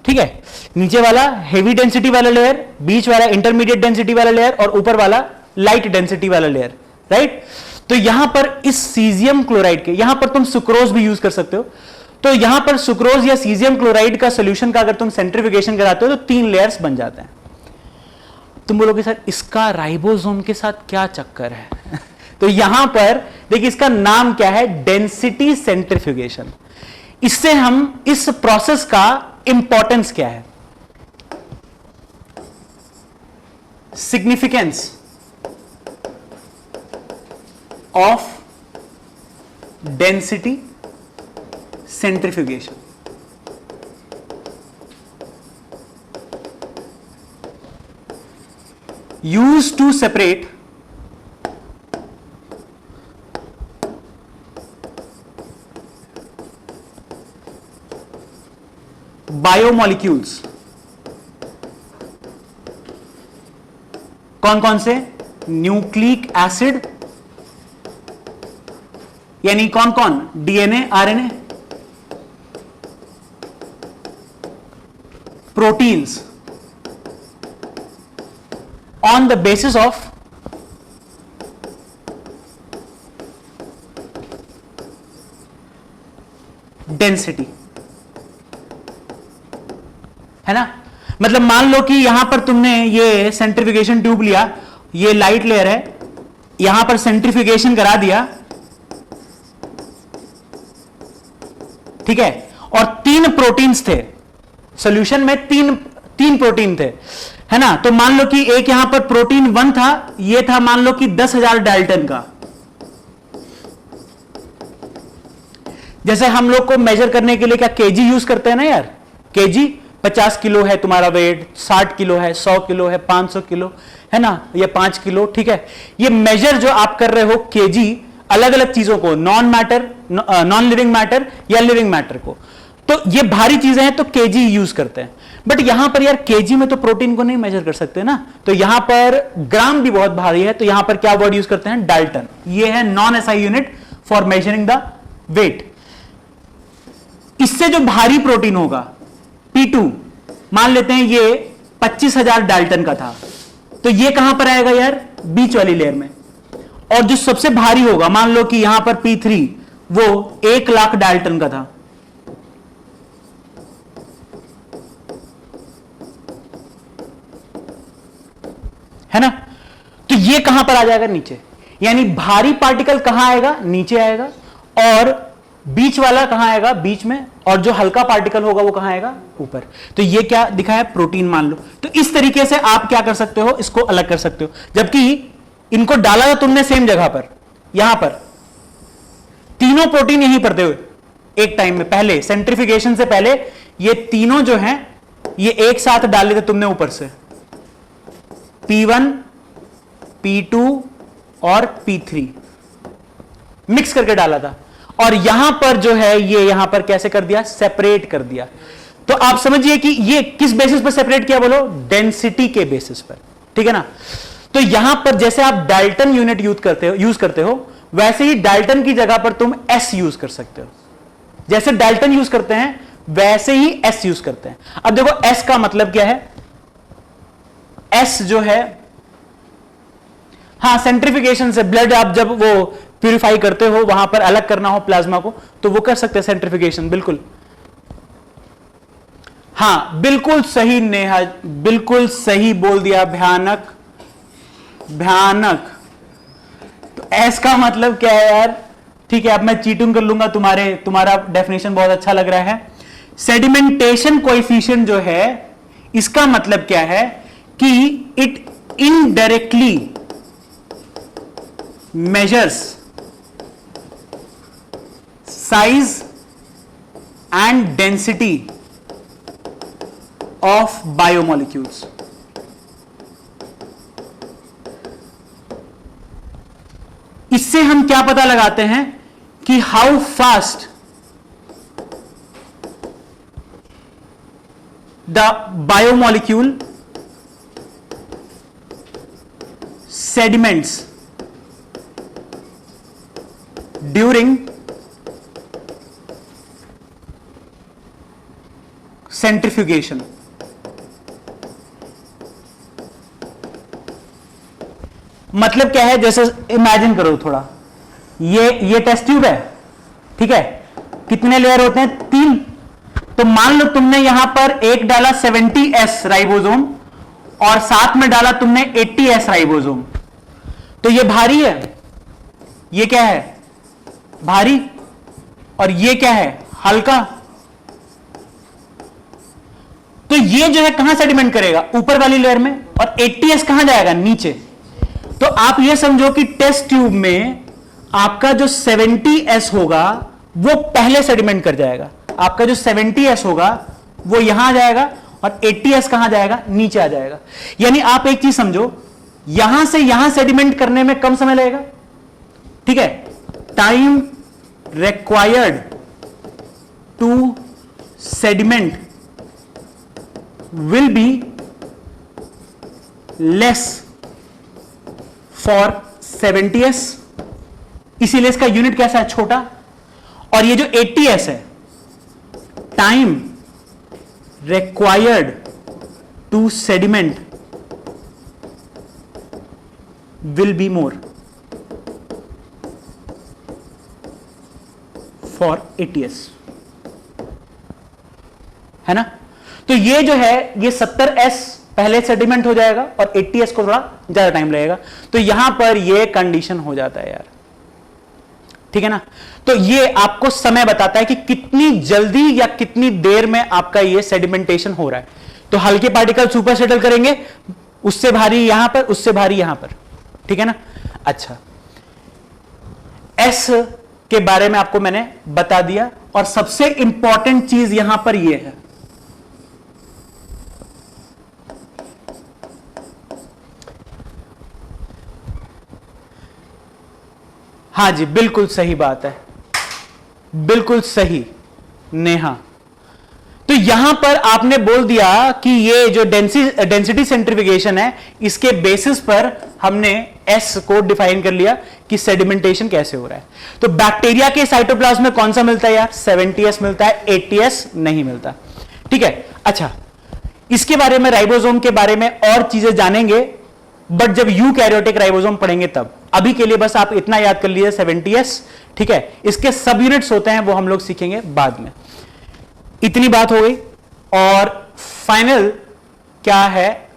ठीक है। नीचे वाला हेवी डेंसिटी वाला लेयर, बीच वाला इंटरमीडिएट डेंसिटी वाला लेयर, और ऊपर वाला लाइट डेंसिटी वाला लेयर, राइट। तो यहां पर इस सीजियम क्लोराइड के, यहां पर तुम सुक्रोज भी यूज कर सकते हो, तो यहां पर सुक्रोज या सीजियम क्लोराइड का सॉल्यूशन का अगर तुम सेंट्रीफ्यूगेशन कराते हो तो 3 लेयर्स बन जाते हैं। तुम बोलोगे सर इसका राइबोसोम के साथ क्या चक्कर है? तो यहां पर देखिए इसका नाम क्या है, डेंसिटी सेंट्रीफ्यूगेशन। इससे हम इस प्रोसेस का इंपॉर्टेंस क्या है, significance of density centrifugation. Used to separate biomolecules, कौन कौन से, न्यूक्लिक एसिड, यानी कौन कौन, DNA, RNA, proteins, on the basis of density, है ना। मतलब मान लो कि यहां पर तुमने ये सेंट्रीफ्यूगेशन ट्यूब लिया, ये लाइट लेयर है, यहां पर सेंट्रीफ्यूगेशन करा दिया, ठीक है, और 3 प्रोटीन्स थे सॉल्यूशन में, तीन प्रोटीन थे, है ना। तो मान लो कि एक यहां पर प्रोटीन 1 था, ये था मान लो कि 10,000 डाल्टन का। जैसे हम लोग को मेजर करने के लिए क्या केजी यूज करते हैं ना यार, केजी 50 किलो है तुम्हारा वेट, 60 किलो है, 100 किलो है, 500 किलो है ना, ये 5 किलो, ठीक है। ये मेजर जो आप कर रहे हो केजी, अलग अलग चीजों को, non matter, non living matter या लिविंग मैटर को, तो ये भारी चीजें हैं तो केजी यूज करते हैं। बट यहां पर यार केजी में तो प्रोटीन को नहीं मेजर कर सकते ना, तो यहां पर ग्राम भी बहुत भारी है, तो यहां पर क्या वर्ड यूज करते हैं, डाल्टन। ये है non SI unit for measuring the weight. इससे जो भारी प्रोटीन होगा P2, मान लेते हैं ये 25,000 डाल्टन का था, तो ये कहां पर आएगा यार, बीच वाली लेयर में। और जो सबसे भारी होगा, मान लो कि यहां पर P3 वो 1 लाख डाल्टन का था, है ना, तो ये कहां पर आ जाएगा, नीचे। यानी भारी पार्टिकल कहां आएगा, नीचे आएगा, और बीच वाला कहां आएगा, बीच में, और जो हल्का पार्टिकल होगा वो कहां आएगा, ऊपर। तो ये क्या दिखा है, प्रोटीन मान लो। तो इस तरीके से आप क्या कर सकते हो, इसको अलग कर सकते हो। जबकि इनको डाला था तुमने सेम जगह पर, यहां पर तीनों प्रोटीन यहीं पड़ते हुए एक टाइम में, पहले सेंट्रीफ्यूगेशन से पहले ये तीनों जो हैं ये एक साथ डाले थे तुमने ऊपर से, P1, P2 और P3 मिक्स करके डाला था, और यहां पर जो है ये यहां पर कैसे कर दिया, सेपरेट कर दिया। तो आप समझिए कि ये किस बेसिस पर सेपरेट किया, बोलो, डेंसिटी के बेसिस पर, ठीक है ना। तो यहां पर जैसे आप डाल्टन यूनिट यूज करते हो वैसे ही डाल्टन की जगह पर तुम S यूज कर सकते हो। जैसे डाल्टन यूज करते हैं वैसे ही S यूज करते हैं। अब देखो S का मतलब क्या है, S जो है, हाँ, सेंट्रीफ्यूगेशन से ब्लड आप जब वो प्यूरिफाई करते हो, वहां पर अलग करना हो प्लाज्मा को, तो वो कर सकते हैं सेंट्रीफ्यूगेशन, बिल्कुल। हाँ बिल्कुल सही नेहा, बिल्कुल सही बोल दिया, भयानक भयानक। तो S का मतलब क्या है यार, ठीक है, अब मैं चीटिंग कर लूंगा, तुम्हारा डेफिनेशन बहुत अच्छा लग रहा है। सेडिमेंटेशन कोएफिशिएंट जो है, इसका मतलब क्या है कि it indirectly measures size and density of biomolecules. इससे हम क्या पता लगाते हैं कि how fast the biomolecule sediments during centrifugation। मतलब क्या है, जैसे इमेजिन करो थोड़ा, ये टेस्ट ट्यूब है, ठीक है, कितने लेयर होते हैं? 3। तो मान लो तुमने यहां पर एक डाला 70S राइबोसोम और साथ में डाला तुमने 80S राइबोसोम, तो ये भारी है, ये क्या है? भारी, और ये क्या है? हल्का। तो ये जो है कहां सेडिमेंट करेगा? ऊपर वाली लेयर में, और 80S कहां जाएगा? नीचे। तो आप ये समझो कि टेस्ट ट्यूब में आपका जो 70S होगा वो पहले सेडिमेंट कर जाएगा, आपका जो 70S होगा वो यहां आ जाएगा, और 80S कहां जाएगा? नीचे आ जाएगा। यानी आप एक चीज समझो, यहां से यहां सेडिमेंट करने में कम समय लगेगा, ठीक है, time required to sediment will be less for 70S, इसीलिए इसका यूनिट कैसा है? छोटा। और ये जो 80S है, time required to sediment will be more for 80S, है ना? तो ये जो है, ये 70S पहले सेडिमेंट हो जाएगा और 80S को थोड़ा ज्यादा टाइम लगेगा। तो यहां पर ये कंडीशन हो जाता है यार, ठीक है ना? तो ये आपको समय बताता है कि कितनी जल्दी या कितनी देर में आपका ये सेडिमेंटेशन हो रहा है। तो हल्के पार्टिकल सुपर सेटल करेंगे, उससे भारी यहां पर, उससे भारी यहां पर, ठीक है ना? अच्छा, एस के बारे में आपको मैंने बता दिया, और सबसे इंपॉर्टेंट चीज यहां पर यह है, हाँ जी, बिल्कुल सही बात है, बिल्कुल सही नेहा। तो यहां पर आपने बोल दिया कि ये जो डेंसिटी सेंट्रीफ्यूगेशन है, इसके बेसिस पर हमने एस को डिफाइन कर लिया कि सेडिमेंटेशन कैसे हो रहा है। तो बैक्टीरिया के साइटोप्लाज्म में कौन सा मिलता है यार? 70S मिलता है, 80S नहीं मिलता, ठीक है। अच्छा, इसके बारे में, राइबोसोम के बारे में और चीजें जानेंगे, बट जब यूकैरियोटिक राइबोसोम पढ़ेंगे तब। अभी के लिए बस आप इतना याद कर लीजिए, 70S, ठीक है। इसके सब यूनिट्स होते हैं, वो हम लोग सीखेंगे बाद में। इतनी बात हो गई, और फाइनल क्या है?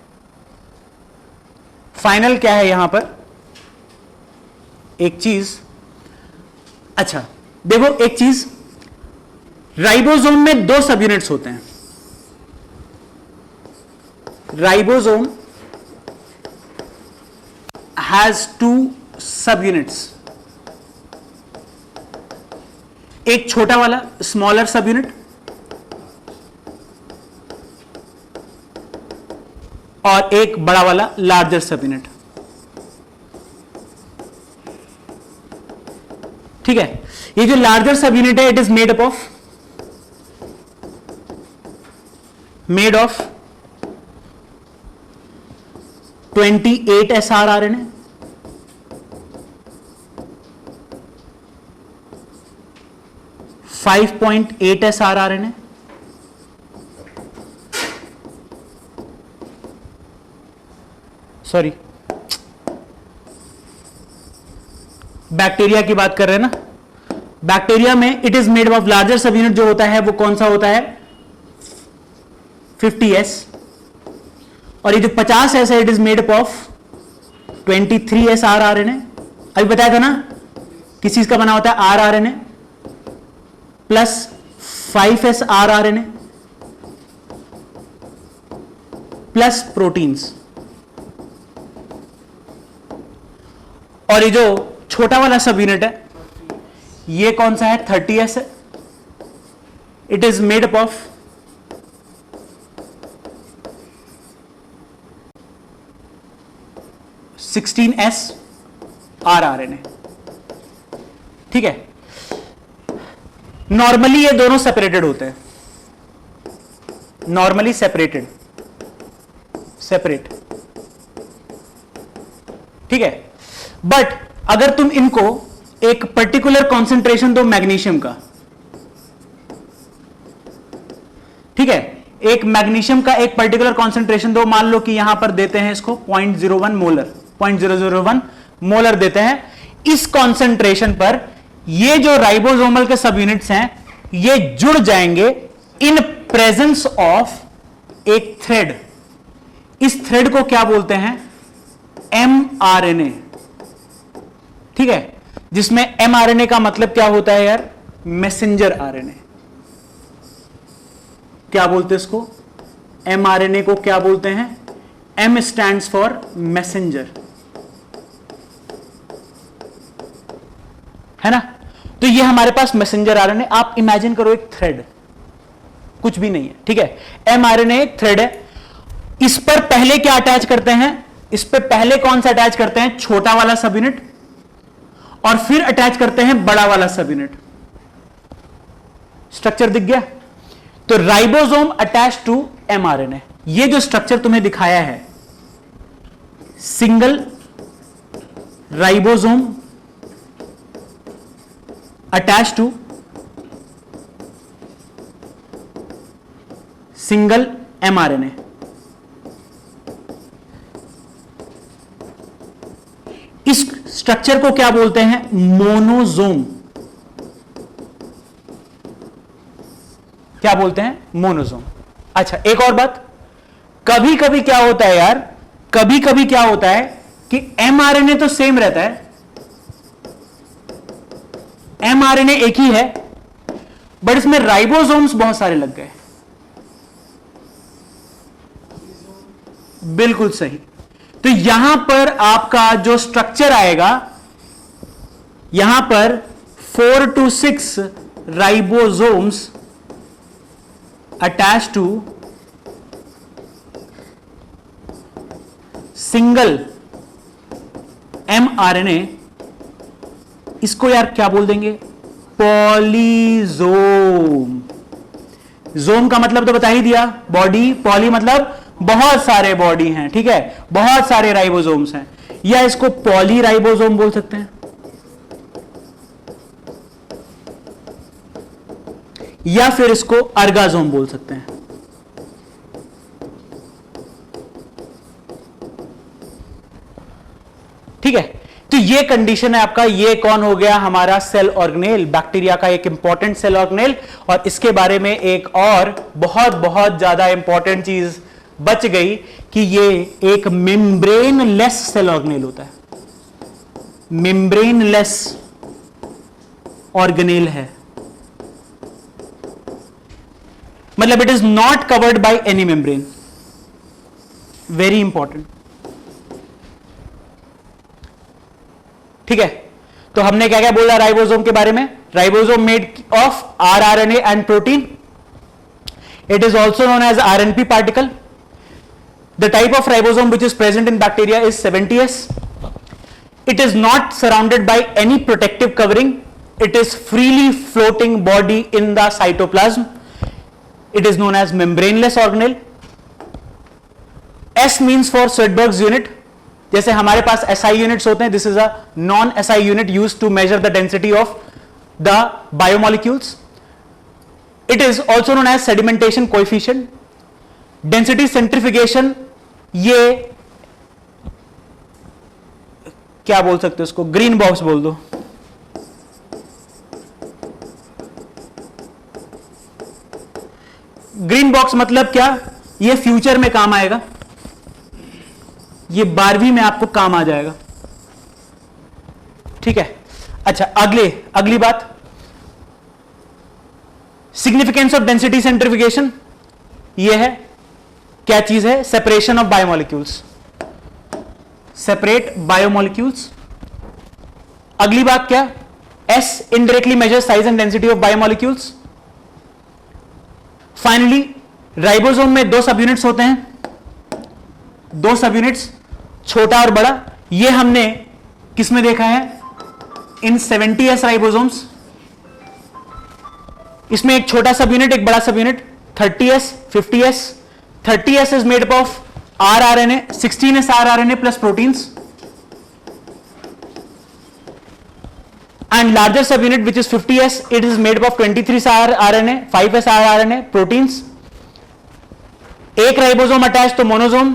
फाइनल क्या है यहां पर? एक चीज, अच्छा देखो, एक चीज, राइबोसोम में 2 सब यूनिट्स होते हैं। राइबोसोम हैज 2 सब यूनिट्स, एक छोटा वाला स्मॉलर सब यूनिट, और एक बड़ा वाला लार्जर सब यूनिट, ठीक है। ये जो लार्जर सब यूनिट है, it is made of 28 SR RNA, 5.8 SR RNA, sorry, bacteria की बात कर रहे हैं ना। बैक्टीरिया में it is made of larger सब यूनिट जो होता है वो कौन सा होता है? 50S, और ये जो 50S है, it is made of 23 SR RNA। अभी बताया था ना, किस चीज का बना होता है? rRNA plus 5s rRNA plus proteins. और ये जो छोटा वाला सब यूनिट है ये कौन सा है? 30s है। It is made up of 16s rRNA। ठीक है, नॉर्मली ये दोनों सेपरेटेड होते हैं, नॉर्मली सेपरेट। ठीक है, बट अगर तुम इनको एक पर्टिकुलर कॉन्सेंट्रेशन दो मैग्नीशियम का, ठीक है, एक मैग्नीशियम का एक पर्टिकुलर कॉन्सेंट्रेशन दो, मान लो कि यहां पर देते हैं इसको 0.01 मोलर, 0.001 मोलर देते हैं। इस कॉन्सेंट्रेशन पर ये जो राइबोसोमल के सब यूनिट्स हैं ये जुड़ जाएंगे इन प्रेजेंस ऑफ एक थ्रेड। इस थ्रेड को क्या बोलते हैं? mRNA। ठीक है, जिसमें mRNA का मतलब क्या होता है यार? Messenger RNA। क्या बोलते हैं इसको? mRNA को क्या बोलते हैं? M स्टैंड्स फॉर मैसेंजर, है ना? तो ये हमारे पास मैसेंजर RNA। आप इमेजिन करो एक थ्रेड, कुछ भी नहीं है, ठीक है, mRNA एक थ्रेड है। इस पर पहले क्या अटैच करते हैं? इस पर पहले कौन सा अटैच करते हैं? छोटा वाला सब यूनिट, और फिर अटैच करते हैं बड़ा वाला सब यूनिट। स्ट्रक्चर दिख गया? तो राइबोसोम अटैच टू mRNA। ये जो स्ट्रक्चर तुम्हें दिखाया है, single ribosome attach to single mRNA। इस स्ट्रक्चर को क्या बोलते हैं? मोनोसोम। क्या बोलते हैं? मोनोसोम। अच्छा, एक और बात, कभी कभी क्या होता है यार, कभी कभी क्या होता है कि mRNA तो सेम रहता है, mRNA एक ही है, बट इसमें राइबोसोम्स बहुत सारे लग गए। बिल्कुल सही। तो यहां पर आपका जो स्ट्रक्चर आएगा, यहां पर 4 to 6 ribosomes attach to single mRNA। इसको यार क्या बोल देंगे? पॉलीजोम। जोम का मतलब तो बता ही दिया, बॉडी। पॉली मतलब बहुत सारे बॉडी हैं, ठीक है, बहुत सारे राइबोसोम्स हैं, या इसको पॉली राइबोसोम बोल सकते हैं, या फिर इसको अर्गासोम बोल सकते हैं। ठीक है, तो ये कंडीशन है आपका। ये कौन हो गया? हमारा सेल ऑर्गेनेल, बैक्टीरिया का एक इंपॉर्टेंट सेल ऑर्गेनेल। और इसके बारे में एक और बहुत बहुत ज्यादा इंपॉर्टेंट चीज बच गई कि ये एक मेम्ब्रेनलेस सेल ऑर्गेनेल होता है। मेम्ब्रेनलेस ऑर्गेनेल है, मतलब it is not covered by any membrane. Very important. ठीक है, तो हमने क्या क्या बोला राइबोसोम के बारे में? Ribosome made of rRNA and protein. It is also known as RNP particle. The type of ribosome which is present in bacteria is 70S. It is not surrounded by any protective covering. It is freely floating body in the cytoplasm. It is known as membraneless organelle. S means for Swedberg's unit. जैसे हमारे पास SI units होते हैं, this is a non-SI unit used to measure the density of the biomolecules. It is also known as sedimentation coefficient. Density centrifugation, ये क्या बोल सकते हो इसको? ग्रीन बॉक्स बोल दो। ग्रीन बॉक्स मतलब क्या? ये फ्यूचर में काम आएगा, ये 12वीं में आपको काम आ जाएगा। ठीक है, अच्छा, अगली बात, सिग्निफिकेंस ऑफ डेंसिटी सेंट्रीफिकेशन, ये है क्या चीज है? Separation of biomolecules, separate biomolecules. अगली बात क्या? As indirectly measure size and density of biomolecules. Finally ribosome में दो सब यूनिट्स होते हैं, दो सब यूनिट्स, छोटा और बड़ा। ये हमने किसमें देखा है? इन 70s राइबोसोम्स। इसमें एक छोटा सब यूनिट, एक बड़ा सब unit, 30s, 50s। 30s is made up of rRNA, 16s rRNA plus proteins, and larger subunit which is 50s, it is made up of 23s rRNA, 5s rRNA proteins. एक राइबोसोम अटैच तो मोनोसोम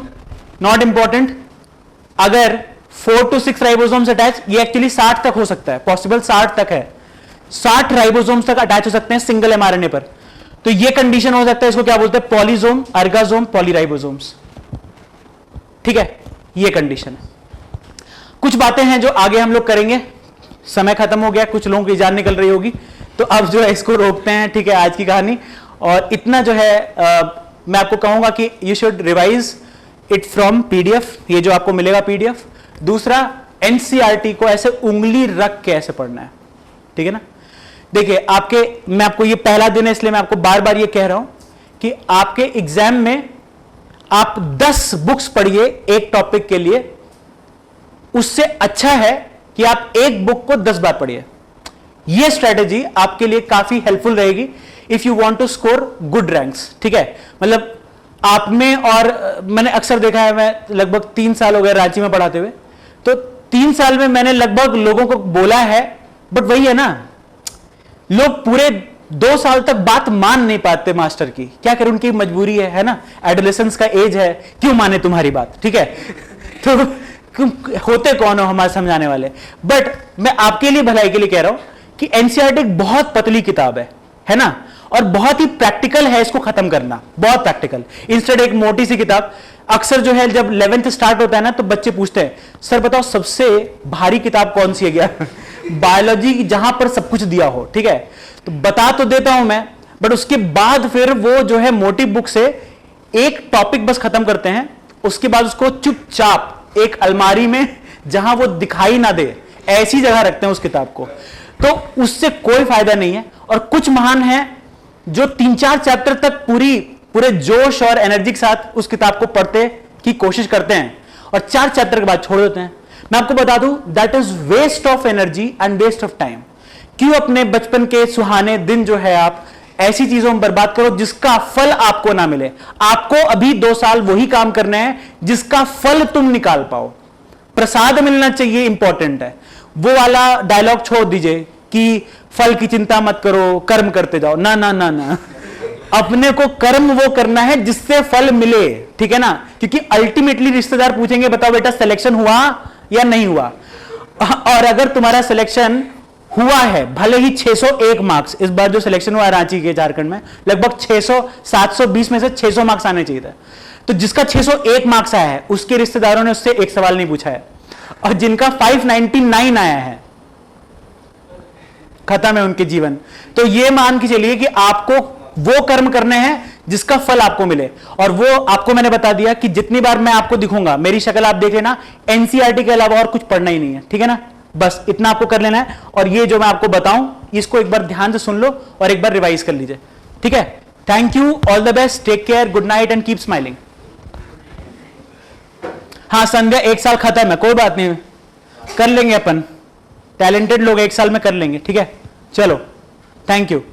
नॉट इंपॉर्टेंट। अगर 4 to 6 राइबोसोम्स अटैच, ये एक्चुअली 60 तक हो सकता है, पॉसिबल 60 तक है, 60 राइबोसोम्स तक अटैच हो सकते हैं सिंगल एमआरएनए पर। तो ये कंडीशन हो सकता है, इसको क्या बोलते हैं? पॉलीसोम, अर्गासोम, पॉलीराइबोसोम्स। ठीक है, ये कंडीशन है। कुछ बातें हैं जो आगे हम लोग करेंगे, समय खत्म हो गया, कुछ लोगों की जान निकल रही होगी, तो अब जो है इसको रोकते हैं। ठीक है, आज की कहानी और इतना जो है मैं आपको कहूंगा कि you should revise it from PDF, ये जो आपको मिलेगा पीडीएफ। दूसरा, एनसीईआरटी को ऐसे उंगली रख के ऐसे पढ़ना है, ठीक है ना। देखिए मैं आपको, ये पहला दिन है इसलिए मैं आपको बार बार ये कह रहा हूं कि आपके एग्जाम में आप 10 बुक्स पढ़िए एक टॉपिक के लिए, उससे अच्छा है कि आप एक बुक को 10 बार पढ़िए। यह स्ट्रेटेजी आपके लिए काफी हेल्पफुल रहेगी if you want to score good ranks. ठीक है, मतलब आप में, और मैंने अक्सर देखा है, मैं लगभग 3 साल हो गए रांची में पढ़ाते हुए, तो 3 साल में मैंने लगभग लोगों को बोला है, बट वही है ना, लोग पूरे 2 साल तक बात मान नहीं पाते मास्टर की। क्या करें, उनकी मजबूरी है ना, एडोलेसेंस का एज है, क्यों माने तुम्हारी बात। ठीक है तो होते कौन हो हमारे समझाने वाले। बट मैं आपके लिए भलाई के लिए कह रहा हूं कि एनसीईआरटी एक बहुत पतली किताब है ना, और बहुत ही प्रैक्टिकल है इसको खत्म करना, बहुत प्रैक्टिकल। इंस्टेड एक मोटी सी किताब, अक्सर जो है जब 11th स्टार्ट होता है ना, तो बच्चे पूछते हैं, सर बताओ सबसे भारी किताब कौन सी है क्या बायोलॉजी की, जहां पर सब कुछ दिया हो। ठीक है, तो बता तो देता हूं मैं, बट उसके बाद फिर वो जो है मोटी बुक से एक टॉपिक बस खत्म करते हैं, उसके बाद उसको चुपचाप एक अलमारी में, जहां वो दिखाई ना दे, ऐसी जगह रखते हैं उस किताब को। तो उससे कोई फायदा नहीं है। और कुछ महान हैं जो 3-4 चैप्टर तक पूरे जोश और एनर्जी के साथ उस किताब को पढ़ते की कोशिश करते हैं, और 4 चैप्टर के बाद छोड़ देते हैं। मैं आपको बता दूं, that is waste of energy and waste of time. क्यों अपने बचपन के सुहाने दिन जो है आप ऐसी चीजों में बर्बाद करो जिसका फल आपको ना मिले। आपको अभी 2 साल वही काम करना है जिसका फल तुम निकाल पाओ। प्रसाद मिलना चाहिए, इंपॉर्टेंट है। वो वाला डायलॉग छोड़ दीजिए कि फल की चिंता मत करो, कर्म करते जाओ, ना ना ना ना। अपने को कर्म वो करना है जिससे फल मिले, ठीक है ना। क्योंकि अल्टीमेटली रिश्तेदार पूछेंगे, बताओ बेटा सिलेक्शन हुआ या नहीं हुआ। और अगर तुम्हारा सिलेक्शन हुआ है, भले ही 601 मार्क्स, इस बार जो सिलेक्शन हुआ रांची के झारखंड में, लगभग 720 में से 600 मार्क्स आने चाहिए थे, तो जिसका 601 मार्क्स आया है उसके रिश्तेदारों ने उससे एक सवाल नहीं पूछा है, और जिनका 599 आया है, खत्म है उनके जीवन। तो ये मान के चलिए कि आपको वो कर्म करने हैं जिसका फल आपको मिले। और वो आपको मैंने बता दिया कि जितनी बार मैं आपको दिखूंगा, मेरी शक्ल आप देख लेना, एनसीईआरटी के अलावा और कुछ पढ़ना ही नहीं है, ठीक है ना। बस इतना आपको कर लेना है। और ये जो मैं आपको बताऊं, इसको एक बार ध्यान से सुन लो और एक बार रिवाइज कर लीजिए, ठीक है। Thank you, all the best, take care, good night and keep smiling. हाँ, संध्या 1 साल खत्म है, कोई बात नहीं, कर लेंगे अपन, टैलेंटेड लोग 1 साल में कर लेंगे, ठीक है। चलो, थैंक यू।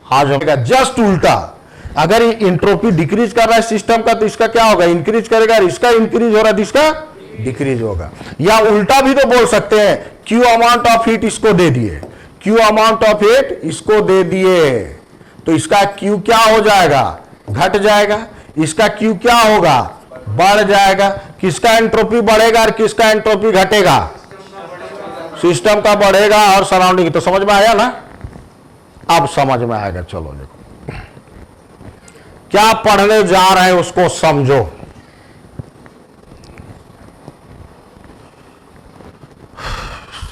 आज होगा जस्ट उल्टा। अगर एंट्रोपी डिक्रीज कर रहा है सिस्टम का तो इसका क्या होगा, इंक्रीज करेगा, और इसका इंक्रीज हो रहा है, इसका डिक्रीज होगा। या उल्टा भी तो बोल सकते हैं, क्यू अमाउंट ऑफ हीट इसको दे दिए, क्यू अमाउंट ऑफ हीट इसको दे दिए, तो इसका क्यू क्या हो जाएगा, घट जाएगा, इसका क्यू क्या होगा, बढ़ जाएगा। किसका एंट्रोपी बढ़ेगा और किसका एंट्रोपी घटेगा, सिस्टम का बढ़ेगा और सराउंडिंग। तो समझ में आया ना, अब समझ में आएगा। चलो देखो क्या पढ़ने जा रहे हैं उसको समझो।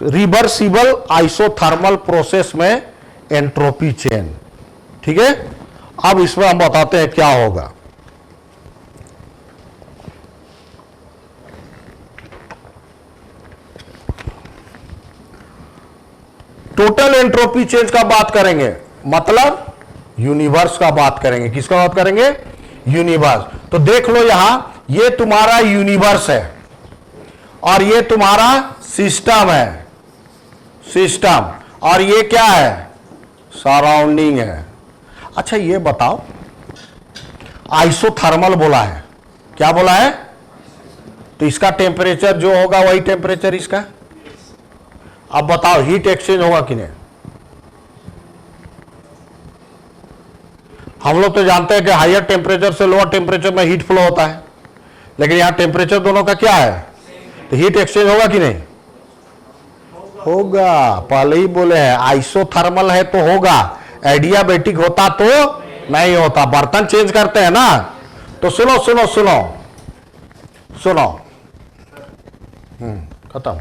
रिवर्सिबल आइसोथर्मल प्रोसेस में एंट्रोपी चेंज, ठीक है। अब इसमें हम बताते हैं क्या होगा। टोटल एंट्रोपी चेंज का बात करेंगे, मतलब यूनिवर्स का बात करेंगे। किसका बात करेंगे, यूनिवर्स। तो देख लो यहां, ये तुम्हारा यूनिवर्स है और ये तुम्हारा सिस्टम है, सिस्टम, और ये क्या है, सराउंडिंग है। अच्छा ये बताओ, आइसोथर्मल बोला है, क्या बोला है, तो इसका टेम्परेचर जो होगा वही टेम्परेचर इसका। अब बताओ हीट एक्सचेंज होगा कि नहीं। हम लोग तो जानते हैं कि हायर टेम्परेचर से लोअर टेम्परेचर में हीट फ्लो होता है, लेकिन यहां टेम्परेचर दोनों का क्या है, तो हीट एक्सचेंज होगा कि नहीं, होगा। पहले ही बोले हैं आइसोथर्मल है तो होगा, एडियाबेटिक होता तो नहीं होता। बर्तन चेंज करते हैं ना, तो सुनो सुनो सुनो सुनो, खत्म।